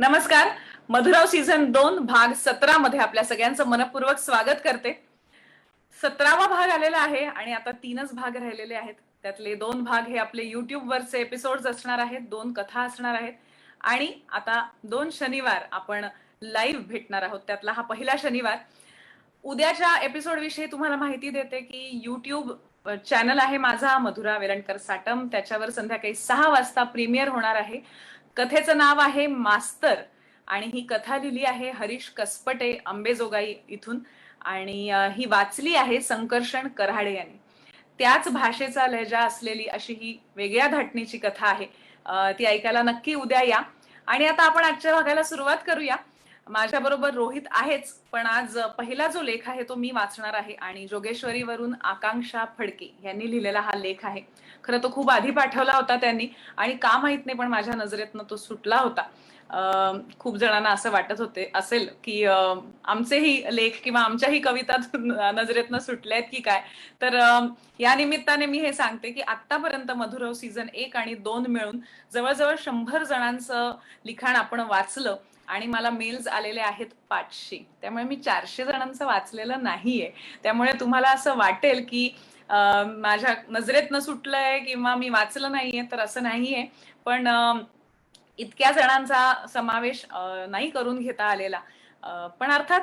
नमस्कार. मधुराव सीझन 2 भाग 17 मध्ये आपल्या सगळ्यांचं मनपूर्वक स्वागत करते. 17वा भाग आलेला आहे आणि आता 3च भाग राहिलेले आहेत. त्यातले 2 भाग हे आपले YouTube वरचे एपिसोड्स असणार आहेत, 2 कथा असणार आहेत आणि आता 2 शनिवार आपण लाईव्ह भेटणार आहोत. त्यातला हा पहिला शनिवार. उद्याच्या एपिसोड विषयी तुम्हाला माहिती देते की YouTube चॅनल आहे माझा मधुरा वेलणकर साटम. त्याच्यावर संध्याकाळी 6 वाजता प्रीमियर होणार आहे. कथेचं नाव आहे मास्तर आणि ही कथा लिहिली आहे हरीश कसपटे अंबेजोगाई इथून आणि ही वाचली आहे संकर्षण कराडे यांनी. त्याच भाषेचा लहजा असलेली अशी ही वेगळ्या धाटणीची कथा आहे. ती ऐकायला नक्की उद्या या. आणि आता आपण आजच्या भागाला सुरुवात करूया. माझ्या बरोबर रोहित आहेच, पण आज पहिला जो लेख आहे तो मी वाचणार आहे आणि जोगेश्वरीवरून आकांक्षा फडके यांनी लिहिलेला हा लेख आहे. खरं तो खूप आधी पाठवला होता त्यांनी आणि का माहित नाही पण माझ्या नजरेतनं तो सुटला होता. खूप जणांना असं वाटत होते असेल की आमचेही लेख किंवा आमच्याही कविता नजरेतनं सुटल्यात की काय. तर या निमित्ताने मी हे सांगते की आतापर्यंत मधुरव सीझन 1 आणि 2 मिळून जवळजवळ 100 जणांचं लिखाण आपण वाचलं आणि मला मेल्स आलेले आहेत 500. त्यामुळे मी 400 जणांचं वाचलेलं नाहीये. त्यामुळे तुम्हाला असं वाटेल की माझ्या नजरेतनं सुटलंय किंवा मी वाचलं नाहीये, तर असं नाहीये. पण इतक्या जणांचा समावेश नाही करून घेता आलेला. पण अर्थात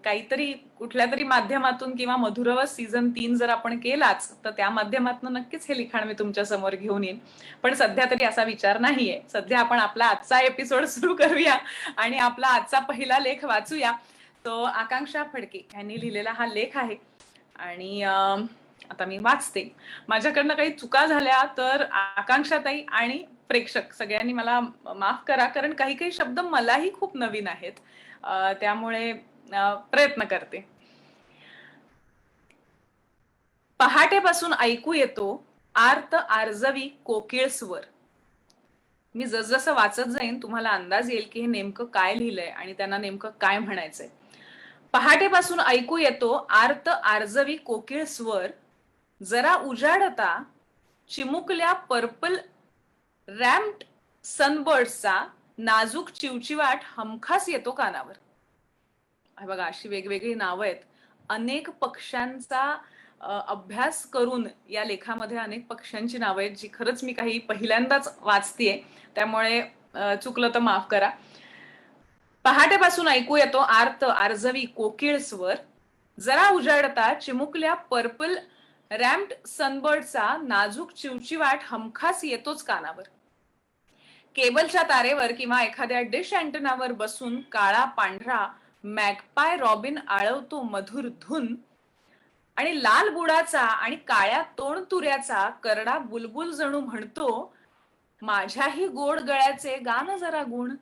काहीतरी कुठल्या तरी माध्यमातून किंवा मधुरवस सीझन 3 जर आपण केलाच तर त्या माध्यमातून नक्कीच हे लिखाण मी तुमच्या समोर घेऊन येईन. पण सध्या तरी असा विचार नाहीये. सध्या आपण आपला आजचा एपिसोड सुरू करूया आणि आपला आजचा पहिला लेख वाचूया. तो आकांक्षा फडके यांनी लिहिलेला हा लेख आहे आणि आता मी वाचते. माझ्याकडनं काही चुका झाल्या तर आकांक्षाताई आणि प्रेक्षक सगळ्यांनी मला माफ करा, कारण काही काही शब्द मलाही खूप नवीन आहेत. त्यामुळे प्रयत्न करते. पहाटेपासून ऐकू येतो आर्त आर्जवी कोकिळ स्वर. मी जसजसं वाचत जाईन तुम्हाला अंदाज येईल की हे नेमकं काय लिहिलंय आणि त्यांना नेमकं काय म्हणायचंय. पहाटेपासून ऐकू येतो आर्त आर्जवी कोकिळ स्वर, जरा उजाडता चिमुकल्या पर्पल रॅम्ड सनबर्ड्सचा नाजूक चिवचिवाट हमखास येतो कानावर. बघा अशी वेगवेगळी नावं आहेत. अनेक पक्ष्यांचा अभ्यास करून या लेखामध्ये अनेक पक्ष्यांची नावं आहेत जी खरंच मी काही पहिल्यांदाच वाचतेय, त्यामुळे चुकलं तर माफ करा. पहाटेपासून ऐकू येतो आर्त आर्जवी कोकिळ स्वर, जरा उजाडता चिमुकल्या पर्पल रॅम्ड सनबर्डचा नाजूक चिवचिवाट हमखास येतोच कानावर. केबलच्या तारेवर किंवा एखाद्या डिश अँटेनावर बसून काळा पांढरा मॅगपाय रॉबिन आळवतो मधुर धून आणि लाल बुडाचा आणि काळ्या तोंडतुऱ्याचा करडा बुलबुल जणू म्हणतो, माझ्याही गोड गळ्याचे गान जरा गुण.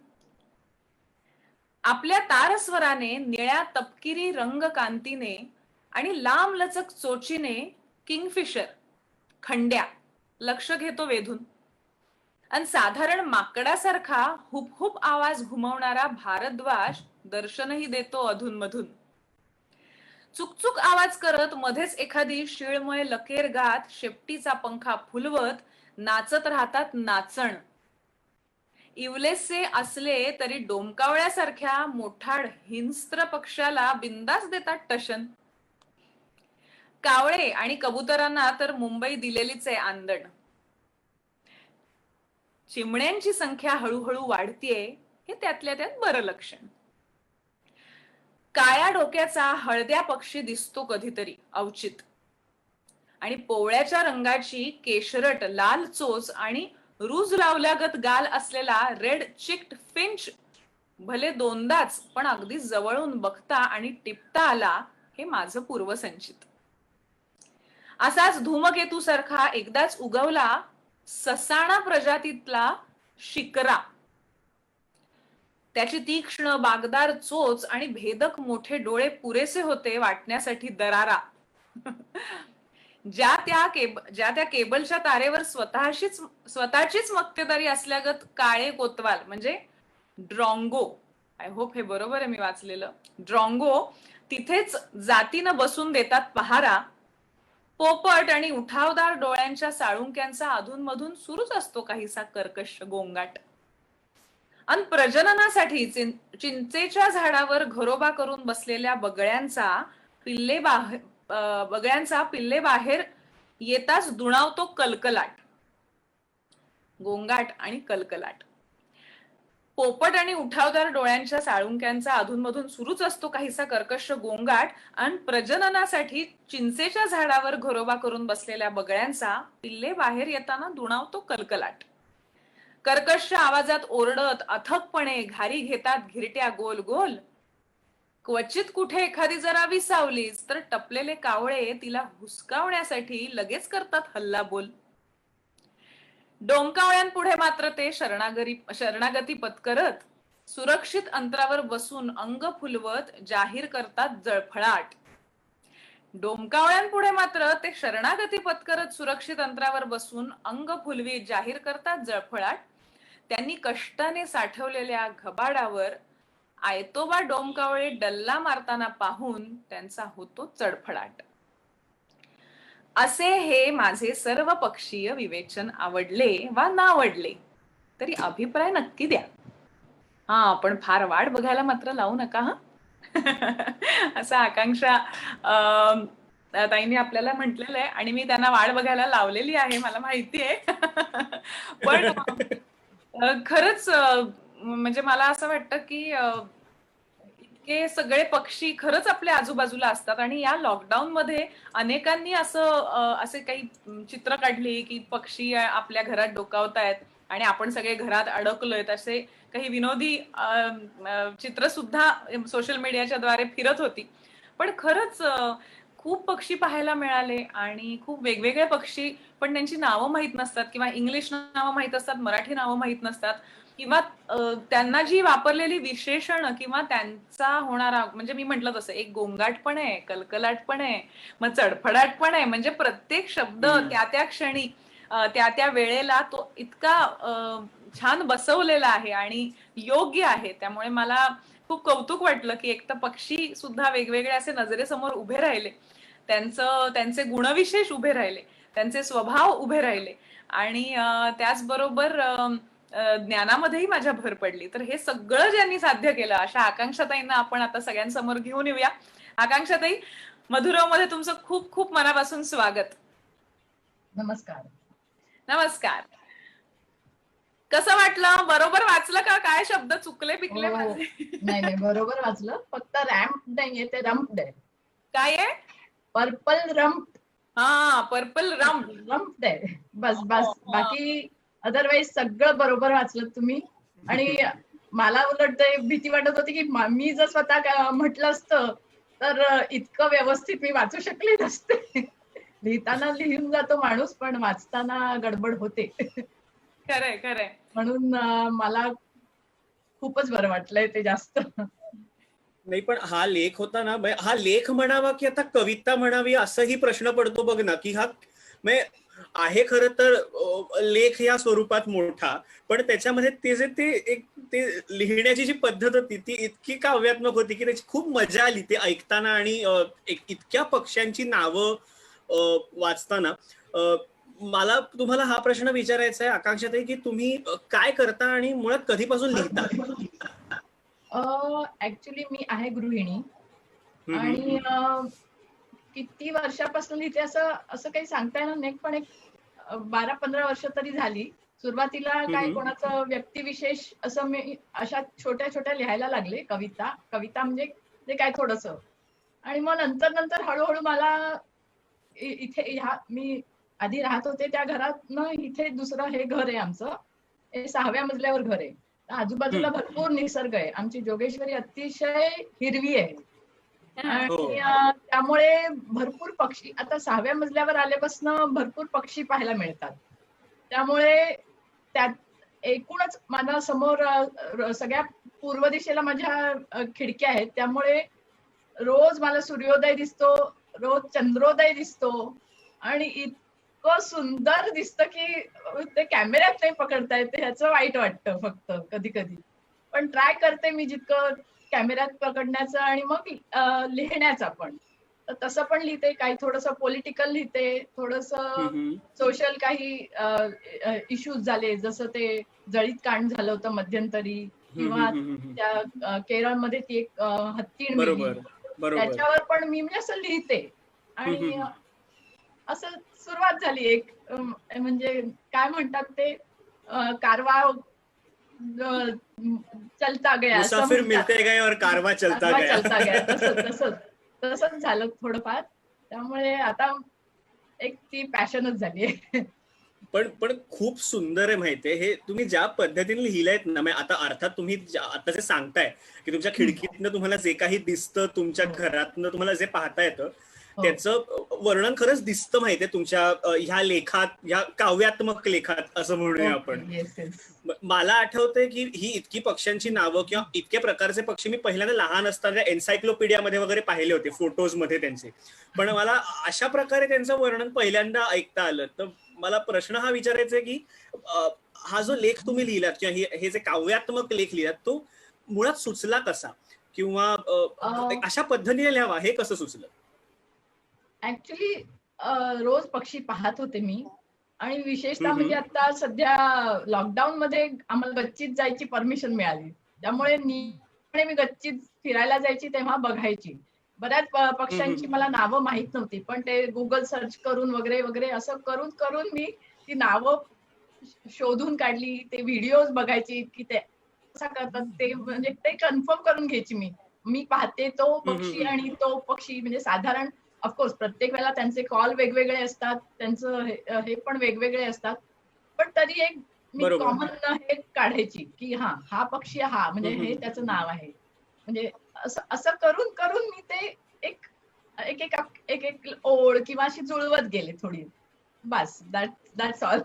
आपल्या तारस्वराने, निळ्या तपकिरी रंगकांतीने आणि लांब लचक चोचीने किंगफिशर खंड्या लक्ष घेतो वेधून. आणि साधारण माकडासारखा हुपहुप आवाज घुमवणारा भारद्वाज दर्शनही देतो अधूनमधून. चुकचुक आवाज करत मध्येच एखादी शिळमय लकेर गात शेपटीचा पंखा फुलवत नाचत राहतात नाचण. इवलेसे असले तरी डोमकावळ्यासारख्या मोठाड हिंस्त्र पक्षाला बिंदास देतात टशन. कावळे आणि कबुतरांना तर मुंबई दिलेलीच आहे आंदण. चिमण्यांची संख्या हळूहळू वाढतीये हे त्यातल्या त्यात बरं लक्षण. काळ्या डोक्याचा हळद्या पक्षी दिसतो कधीतरी अवचित आणि पोवळ्याच्या रंगाची केशरट लाल चोच आणि रूज लावल्यागत गाल असलेला रेड चिक्ड फिंच भले दोनदाच पण अगदी जवळून बघता आणि टिपता आला हे माझं पूर्वसंचित. असाच धूमकेतू सारखा एकदाच उगवला ससाणा प्रजातीतला शिकरा. त्याची तीक्ष्ण बागदार चोच आणि भेदक मोठे डोळे पुरेसे होते वाटण्यासाठी दरारा. ज्या त्या केबलच्या तारेवर स्वतःचीच मक्तेदारी असल्यागत काळे कोतवाल म्हणजे ड्रॉंगो, आय होप हे बरोबर आहे मी वाचलेलं, ड्रॉंगो तिथेच जातीनं बसून देतात पहारा. पोपट आणि उठावदार डोळ्यांच्या साळुंक्यांचा अधूनमधून सुरूच असतो काहीसा कर्कश गोंगाट. आणि प्रजननासाठी चिंचेच्या झाडावर घरोबा करून बसलेल्या बगळ्यांचा पिल्ले बाहेर येताच दुणावतो कलकलाट. गोंगाट आणि कलकलाट. पोपट आणि उठावदार डोळ्यांच्या साळुंक्यांचा अधूनमधून सुरूच असतो काहीसा कर्कश गोंगाट. आणि प्रजननासाठी चिंचेच्या झाडावर घरोबा करून बसलेल्या बगळ्यांचा पिल्ले बाहेर येताना दुणावतो कलकलाट. कर्कश आवाजात ओरडत अथकपणे घारी घेतात घिरट्या गोल गोल. क्वचित कुठे एखादी जरा विसावलीच तर टपलेले कावळे तिला हुसकावण्यासाठी लगेच करतात हल्ला बोल. डोमकावळ्यांपुढे मात्र ते शरणागती पत्करत सुरक्षित अंतरावर बसून अंग फुलवत जाहीर करतात जळफळाट. डोमकावळ्यांपुढे मात्र ते शरणागती पत्करत सुरक्षित अंतरावर बसून अंग फुलवीत जाहीर करतात जळफळाट. त्यांनी कष्टाने साठवलेल्या घबाडावर आयतोबा डोमकावळे डल्ला मारताना पाहून त्यांचा होतो चडफडाट. असे हे माझे सर्व पक्षीय विवेचन आवडले वा नावडले तरी अभिप्राय नक्की द्या. पण फार वाट बघायला मात्र लावू नका हा. असं आकांक्षा ताईंनी आपल्याला म्हटलेलं आहे आणि मी त्यांना वाट बघायला लावलेली आहे, मला माहिती आहे. पण खरंच म्हणजे मला असं वाटतं की इतके सगळे पक्षी खरंच आपल्या आजूबाजूला असतात आणि या लॉकडाऊन मध्ये अनेकांनी असे काही चित्र काढली की पक्षी आपल्या घरात डोकावतायत आणि आपण सगळे घरात अडकलोय. असे काही विनोदी चित्र सुद्धा सोशल मीडियाच्या द्वारे फिरत होती. पण खरंच खूप पक्षी पाहायला मिळाले आणि खूप वेगवेगळे पक्षी, पण त्यांची नावं माहित नसतात किंवा इंग्लिश नावं माहित असतात, मराठी नावं माहित नसतात किंवा त्यांना जी वापरलेली विशेषण किंवा त्यांचा होणारा, म्हणजे मी म्हंटल तसं एक गोंगाट पण आहे, कलकलाट पण आहे, मग चडफडाट पण आहे. म्हणजे प्रत्येक शब्द त्या त्या क्षणी त्या त्या वेळेला तो इतका छान बसवलेला आहे आणि योग्य आहे. त्यामुळे मला खूप कौतुक वाटलं की एक तर पक्षी सुद्धा वेगवेगळे असे नजरेसमोर उभे राहिले, त्यांचे गुणविशेष उभे राहिले, त्यांचे स्वभाव उभे राहिले आणि त्याचबरोबर ज्ञानामध्येही माझ्या भर पडली. तर हे सगळं ज्यांनी साध्य केलं अशा आकांक्षाताईंना आपण आता सगळ्यांसमोर घेऊन येऊया. आकांक्षाताई, मधुराव मध्ये तुमचं खूप खूप मनापासून स्वागत. नमस्कार. नमस्कार. कसं वाटलं? बरोबर वाचलं का? काय शब्द चुकले पिकले माझे? नाही बरोबर वाचलं, फक्त रॅम्प नाहीये, ते रम्प्ड आहे. काय आहे? Purple rumped. पर्पल रम्प्ड आहे. बस बाकी अदरवाईज सगळं बरोबर वाचलं तुम्ही. आणि मला उलट भीती वाटत होती की मी जर स्वतः म्हटलं असतं तर इतकं व्यवस्थित मी वाचू शकले नसते. लिहिताना लिहून जातो माणूस, पण वाचताना गडबड होते. खरंय. म्हणून मला खूपच बरं वाटलंय ते जास्त. नाही, पण हा लेख होता ना, हा लेख म्हणावा की आता कविता म्हणावी असाही प्रश्न पडतो बघ ना, की हा आहे खरं तर लेख या स्वरूपात मोठा, पण त्याच्यामध्ये ते लिहिण्याची जी पद्धत होती ती इतकी काव्यात्मक होती की त्याची खूप मजा आली ते ऐकताना आणि इतक्या पक्ष्यांची नावं वाचताना. मला तुम्हाला हा प्रश्न विचारायचा आहे आकांक्षाताई की तुम्ही काय करता आणि मुळात कधीपासून लिहिता? ऍक्च्युली मी आहे गृहिणी आणि किती वर्षापासून लिहिते असं काही सांगता येणार नाही, पण एक 12-15 वर्ष तरी झाली. सुरुवातीला काय कोणाचं व्यक्तिविशेष असं मी अशा छोट्या लिहायला लागले, कविता म्हणजे ते काय थोडस. आणि मग नंतर हळूहळू मला इथे मी आधी राहत होते त्या घरात ना, इथे दुसरं हे घर आहे आमचं, हे 6व्या मजल्यावर घर आहे. आजूबाजूला भरपूर निसर्ग आहे. आमची जोगेश्वरी अतिशय हिरवी आहे आणि त्यामुळे भरपूर पक्षी, आता 6व्या मजल्यावर आल्यापासून भरपूर पक्षी पाहायला मिळतात. त्यामुळे त्यात एकूणच माझ्या समोर सगळ्या पूर्व दिशेला माझ्या खिडक्या आहेत, त्यामुळे रोज मला सूर्योदय दिसतो, रोज चंद्रोदय दिसतो आणि इतकं सुंदर दिसतं की ते कॅमेऱ्यात नाही पकडता येते, ह्याचं वाईट वाटतं फक्त कधी कधी. पण ट्राय करते मी जितकं कॅमेऱ्यात पकडण्याचं आणि मग लिहिण्याचा पण. तर तसं पण लिहिते, काही थोडंसं पॉलिटिकल लिहिते, थोडंसं सोशल काही इश्यूज झाले, जसं ते जळीत कांड झालं होतं मध्यंतरी, किंवा त्या केरळमध्ये ती एक हत्तीण मेली, बरोबर बरोबर. त्याच्यावर पण मी म्हणजे असं लिहिते. आणि असं सुरुवात झाली एक म्हणजे काय म्हणतात ते कारवा चलता गया असं मुसाफिर म्हणतात. मिलते गए और कारवा चलता कारवा गया. चलता गया तसंच झालं थोडंफार. त्यामुळे आता एक ती पॅशनच झाली आहे. पण पण खूप सुंदर आहे माहितीये हे तुम्ही ज्या पद्धतीने लिहिलंयत ना. म्हणजे आता अर्थात तुम्ही आता जे सांगताय की तुमच्या खिडकीतनं तुम्हाला जे काही दिसतं, तुमच्या हो. घरातनं तुम्हाला जे पाहता येतं हो. त्याचं वर्णन खरंच दिसतं माहितीये तुमच्या ह्या लेखात, ह्या काव्यात्मक लेखात असं म्हणूया आपण. Yes yes. मला आठवतंय की ही इतकी पक्ष्यांची नावं किंवा इतके प्रकारचे पक्षी मी पहिल्यांदा लहान असताना एन्सायक्लोपीडियामध्ये वगैरे पाहिले होते, फोटोज मध्ये त्यांचे. पण मला अशा प्रकारे त्यांचं वर्णन पहिल्यांदा ऐकता आलं. तर मला प्रश्न हा विचारायचा आहे की हा जो लेख तुम्ही लिहिलात किंवा हे जे काव्यात्मक लेख लिहिलात तो मुळात सुचला कसा, किंवा अशा पद्धतीने लिहावा हे कसं सुचलं? ऍक्च्युली रोज पक्षी पाहत होते मी. आणि विशेषतः म्हणजे आता सध्या लॉकडाऊन मध्ये आम्हाला गच्चीत जायची परमिशन मिळाली, त्यामुळे मी गच्चीत फिरायला जायची तेव्हा बघायची. बऱ्याच पक्ष्यांची मला नावं माहित नव्हती, पण ते गुगल सर्च करून वगैरे वगैरे असं करून करून मी ती नावं शोधून काढली. ते व्हिडिओज बघायची की ते कसा करतात ते, म्हणजे ते कन्फर्म करून घ्यायची मी पाहते तो पक्षी आणि तो पक्षी म्हणजे साधारण ऑफकोर्स प्रत्येक वेळेला त्यांचे कॉल वेगवेगळे असतात, त्यांचं हे पण वेगवेगळे असतात, पण तरी एक मी बरोबर. कॉमन हे काढायची की हा पक्षी हा म्हणजे हे त्याचं नाव आहे. म्हणजे असं असं करून करून मी ते एक एक एक एक एक ओळ किंवा अशी जुळवत गेले थोडी. बस दॅट्स ऑल.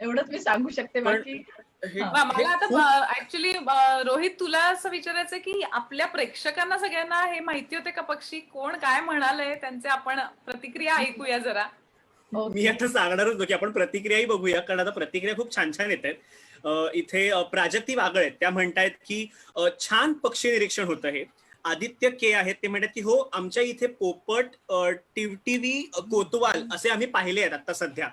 एवढंच मी सांगू शकते. पण बाकी मला आता ऍक्च्युली रोहित तुला असं विचारायचं की आपल्या प्रेक्षकांना सगळ्यांना हे माहिती होते का पक्षी कोण काय म्हणालंय, त्यांचे आपण प्रतिक्रिया ऐकूया जरा. मी आता सांगणारच होतो की आपण प्रतिक्रियाही बघूया, कारण आता प्रतिक्रिया खूप छान छान येत आहेत. इथे प्राजक्ती वागळे आहेत, त्या म्हणतायत की छान पक्षी निरीक्षण होतं हे. आदित्य के आहेत, ते म्हणतात की हो आमच्या इथे पोपट, टिवटिवी, कोतवाल असे आम्ही पाहिले आहेत आता सध्या.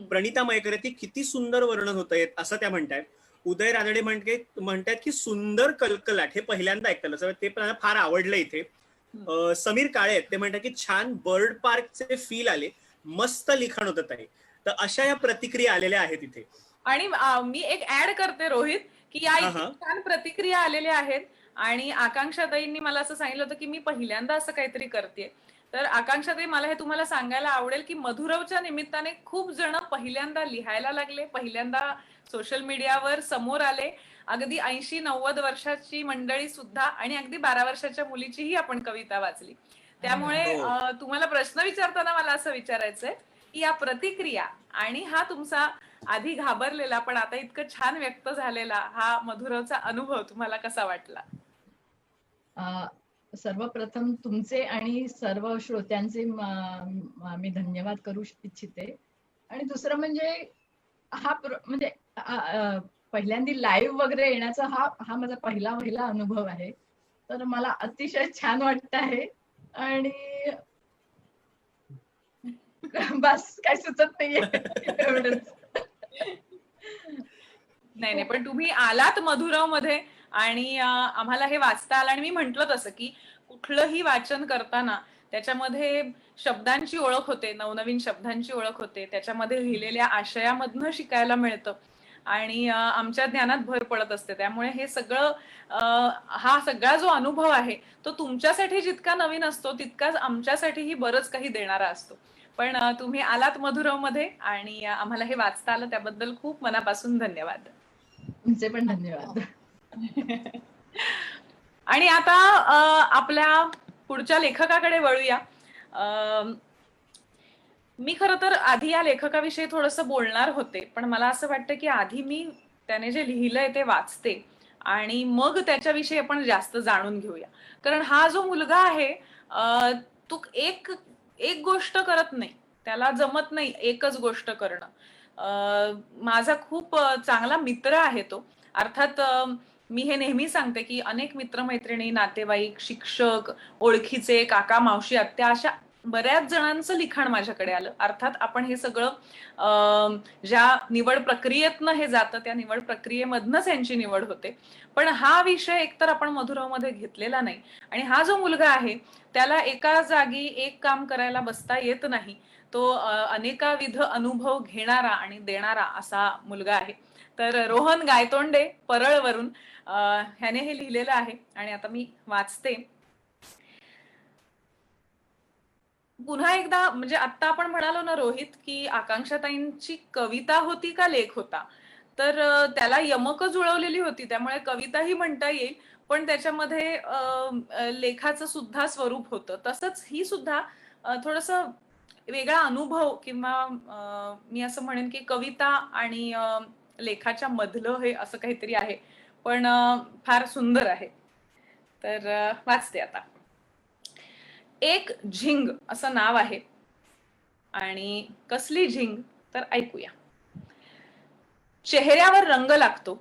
प्रणिता मयकर ती किती सुंदर वर्णन होत आहेत असं त्या म्हणतायत. उदय रानडे म्हणतायत की सुंदर कलकलाट, हे पहिल्यांदा ऐकलं, ते पण फार आवडलं इथे. समीर काळे आहेत, ते म्हणतात की छान बर्ड पार्कचे फील आले, मस्त लिखाण होतं ताई. तर अशा या प्रतिक्रिया आलेल्या आहेत इथे. आणि मी एक ऍड करते रोहित की या इतक्या छान प्रतिक्रिया आलेल्या आहेत. आणि आकांक्षाताईंनी मला असं सांगितलं होतं की मी पहिल्यांदा असं काहीतरी करते. तर आकांक्षाताई, मला हे तुम्हाला सांगायला आवडेल की मधुरवच्या निमित्ताने खूप जण पहिल्यांदा लिहायला लागले, पहिल्यांदा सोशल मीडियावर समोर आले. अगदी 80-90 वर्षाची मंडळी सुद्धा, आणि अगदी 12 वर्षाच्या मुलीचीही आपण कविता वाचली. त्यामुळे तुम्हाला प्रश्न विचारताना मला असं विचारायचंय की या प्रतिक्रिया आणि हा तुमचा आधी घाबरलेला पण आता इतकं छान व्यक्त झालेला हा मधुरवचा अनुभव तुम्हाला कसा वाटला? सर्वप्रथम तुमचे आणि सर्व श्रोत्यांचे मी धन्यवाद करू इच्छिते. आणि दुसरं म्हणजे म्हणजे पहिल्यांदा लाईव्ह वगैरे येण्याचा हा माझा पहिला अनुभव आहे. तर मला अतिशय छान वाटत आहे. आणि बस काय सुचत नाहीये एवढंच. नाही, पण तुम्ही आलात मधुरव मध्ये आणि आम्हाला हे वाचता आलं. आणि मी म्हंटल तसं की कुठलंही वाचन करताना त्याच्यामध्ये शब्दांची ओळख होते, नवनवीन शब्दांची ओळख होते, त्याच्यामध्ये लिहिलेल्या आशयामधनं शिकायला मिळतं आणि आमच्या ज्ञानात भर पडत असते. त्यामुळे हे सगळं हा सगळा जो अनुभव आहे तो तुमच्यासाठी जितका नवीन असतो तितकाच आमच्यासाठीही बरंच काही देणारा असतो. पण तुम्ही आलात मधुरव मध्ये आणि आम्हाला हे वाचता आलं, त्याबद्दल खूप मनापासून धन्यवाद. तुमचे पण धन्यवाद. आणि आता आपल्या पुढच्या लेखकाकडे वळूया. मी खरं तर आधी या लेखकाविषयी थोडंसं बोलणार होते, पण मला असं वाटतं की आधी मी त्याने जे लिहिलंय ते वाचते आणि मग त्याच्याविषयी आपण जास्त जाणून घेऊया. कारण हा जो मुलगा आहे तो एक गोष्ट करत नाही, त्याला जमत नाही एकच गोष्ट करणं. माझा खूप चांगला मित्र आहे तो. अर्थात मी हे नेहमी सांगते की अनेक मित्रमैत्रिणी, नातेवाईक, शिक्षक, ओळखीचे, काका, मावशी, आत्या अशा बऱ्याच जणांचं लिखाण माझ्याकडे आलं. अर्थात आपण हे सगळं ज्या निवड प्रक्रियेतनं हे जातं त्या निवड प्रक्रियेमधनच यांची निवड होते. पण हा विषय एकतर आपण मधुरावमध्ये घेतलेला नाही आणि हा जो मुलगा आहे त्याला एका जागी एक काम करायला बसता येत नाही. तो अनेकाविध अनुभव घेणारा आणि देणारा असा मुलगा आहे. तर रोहन गायतोंडे परळवरून ह्याने हे लिहिलेलं आहे आणि आता मी वाचते. पुन्हा एकदा म्हणजे आता आपण म्हणालो ना रोहित की आकांक्षाताईंची कविता होती का लेख होता, तर त्याला यमक जुळवलेली होती त्यामुळे कविताही म्हणता येईल, पण त्याच्यामध्ये लेखाचं सुद्धा स्वरूप होतं. तसंच ही सुद्धा थोडंसं वेगळा अनुभव किंवा मी असं म्हणेन की कविता आणि लेखाच्या मधलं हे असं काहीतरी आहे, पण फार सुंदर आहे. तर वाचते आता. एक झिंग असं नाव आहे आणि कसली झिंग तर ऐकूया. चेहऱ्यावर रंग लागतो,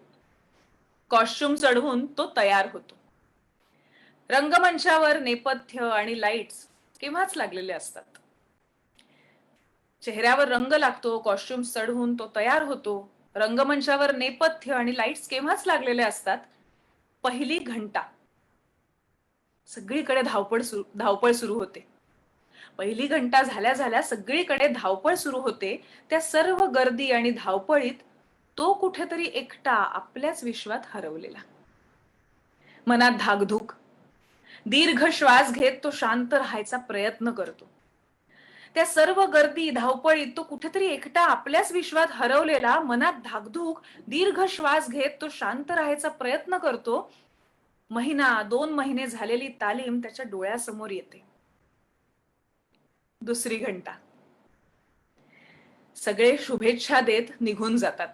कॉस्ट्युम चढवून तो तयार होतो. रंगमंचावर नेपथ्य आणि लाईट्स केव्हाच लागलेले असतात. चेहऱ्यावर रंग लागतो, कॉस्ट्युम चढवून तो तयार होतो. रंगमंचावर नेपथ्य आणि लाईट्स केव्हाच लागलेले असतात. पहिली घंटा. सगळीकडे धावपळ सुरू होते. पहिली घंटा झाल्या झाल्या सगळीकडे धावपळ सुरू होते. त्या सर्व गर्दी आणि धावपळीत तो कुठेतरी एकटा आपल्याच विश्वात हरवलेला. मनात धाकधूक. दीर्घ श्वास घेत तो शांत राहायचा प्रयत्न करतो. त्या सर्व गर्दी धावपळीत तो कुठेतरी एकटा आपल्याच विश्वात हरवलेला. मनात धाकधूक. दीर्घ श्वास घेत तो शांत राहायचा प्रयत्न करतो. महिना 2 महिने झालेली तालीम त्याच्या डोळ्यासमोर येते. दुसरी घंटा. सगळे शुभेच्छा देत निघून जातात.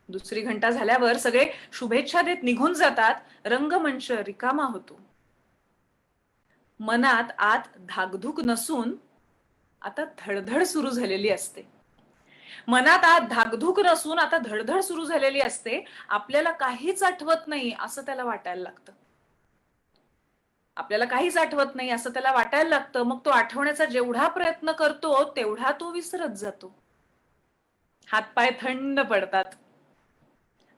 दुसरी घंटा झाल्यावर सगळे शुभेच्छा देत निघून जातात. रंगमंच रिकामा होतो. मनात आत धाकधूक नसून आता धडधड सुरू झालेली असते. मनात आत धाकधूक नसून आता धडधड सुरू झालेली असते. आपल्याला काहीच आठवत नाही असं त्याला वाटायला लागतं. आपल्याला काहीच आठवत नाही असं त्याला वाटायला लागतं. मग तो आठवण्याचा जेवढा प्रयत्न करतो तेवढा तो विसरत जातो. हातपाय थंड पडतात.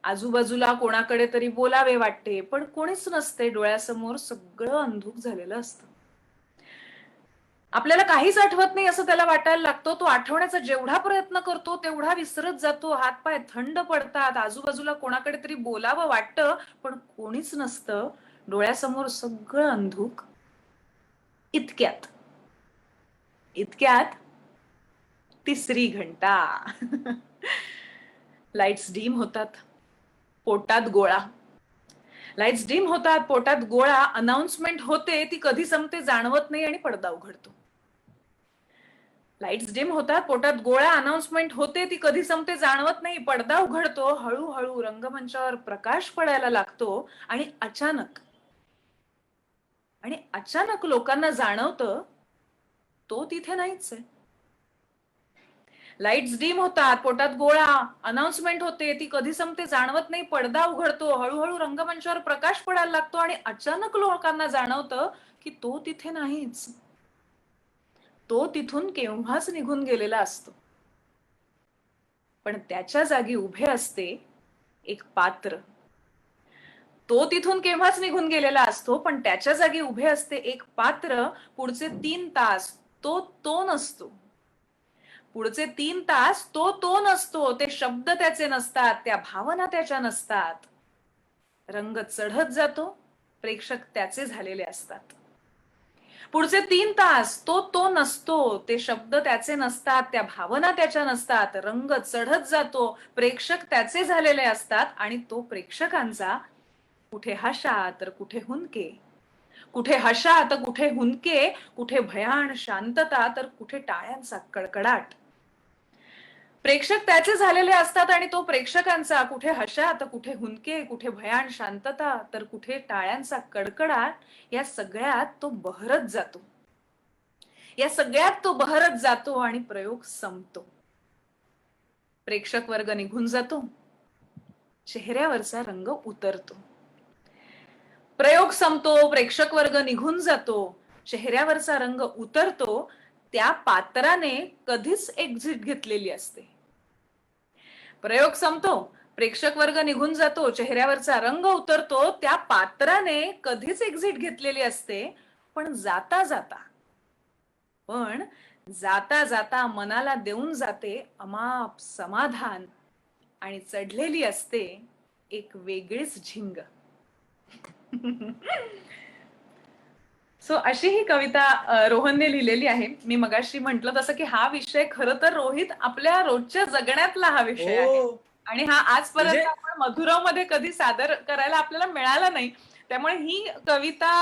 आजूबाजूला कोणाकडे तरी बोलावे वाटते, पण कोणीच नसते. डोळ्यासमोर सगळं अंधुक झालेलं असतं. आपल्याला काहीच आठवत नाही असं त्याला वाटायला लागतो. तो आठवण्याचा जेवढा प्रयत्न करतो तेवढा विसरत जातो. हातपाय थंड पडतात. आजूबाजूला कोणाकडे तरी बोलावं वाटतं, पण कोणीच नसतं. डोळ्यासमोर सगळं अंधुक. इतक्यात तिसरी घंटा. लाईट्स डीम होतात. पोटात गोळा. लाईट्स डीम होतात, पोटात गोळा. अनाउन्समेंट होते, ती कधी संपते जाणवत नाही आणि पडदा उघडतो. लाईट्स डीम होतात, पोटात गोळा. अनाउन्समेंट होते, ती कधी संपते जाणवत नाही. पडदा उघडतो. हळूहळू रंगमंचावर प्रकाश पडायला लागतो आणि अचानक लोकांना जाणवतं तो तिथे नाहीच आहे. लाईट्स डीम होतात, पोटात गोळा. अनाउन्समेंट होते, ती कधी संपते जाणवत नाही. पडदा उघडतो. हळूहळू रंगमंचावर प्रकाश पडायला लागतो आणि अचानक लोकांना जाणवतं की तो तिथे नाहीच. तो तिथून केव्हाच निघून गेलेला असतो. पण त्याच्या जागी उभे असते एक पात्र. तो तिथून केव्हाच निघून गेलेला असतो, पण त्याच्या जागी उभे असते एक पात्र. पुढचे 3 तास तो नसतो. पुढचे 3 तास तो नसतो. ते शब्द त्याचे नसतात, त्या भावना त्याच्या नसतात. रंग चढत जातो. प्रेक्षक त्याचे झालेले असतात. पुढचे 3 तास तो नसतो. ते शब्द त्याचे नसतात, त्या भावना त्याच्या नसतात. रंग चढत जातो. प्रेक्षक त्याचे झालेले असतात आणि तो प्रेक्षकांचा. कुठे हशा तर कुठे हुंदके. कुठे हशा तर कुठे हुंदके. कुठे भयान शांतता तर कुठे टाळ्यांचा कडकडाट. प्रेक्षक त्याचे झालेले असतात आणि तो प्रेक्षकांचा. कुठे हशा तर कुठे हुंदके. कुठे भयान शांतता तर कुठे टाळ्यांचा कडकडाट. या सगळ्यात तो बहरत जातो आणि प्रयोग संपतो. प्रेक्षक वर्ग निघून जातो. चेहऱ्यावरचा रंग उतरतो. प्रयोग संपतो. प्रेक्षक वर्ग निघून जातो. चेहऱ्यावरचा रंग उतरतो त्या पात्राने कधीच एक्झिट घेतलेली असते. प्रयोग संपतो, प्रेक्षक वर्ग निघून जातो, चेहऱ्यावरचा रंग उतरतो त्या पात्राने कधीच एक्झिट घेतलेली असते. पण जाता जाता मनाला देऊन जाते अमाप समाधान आणि चढलेली असते एक वेगळीच झिंग. सो अशी ही कविता रोहनने लिहिलेली आहे. मी मगाशी म्हंटल तसं की हा विषय खरं तर रोहित आपल्या रोजच्या जगण्यातला हा विषय आहे आणि हा आजपर्यंत आपण मधुराव मध्ये कधी सादर करायला आपल्याला मिळाला नाही. त्यामुळे ही कविता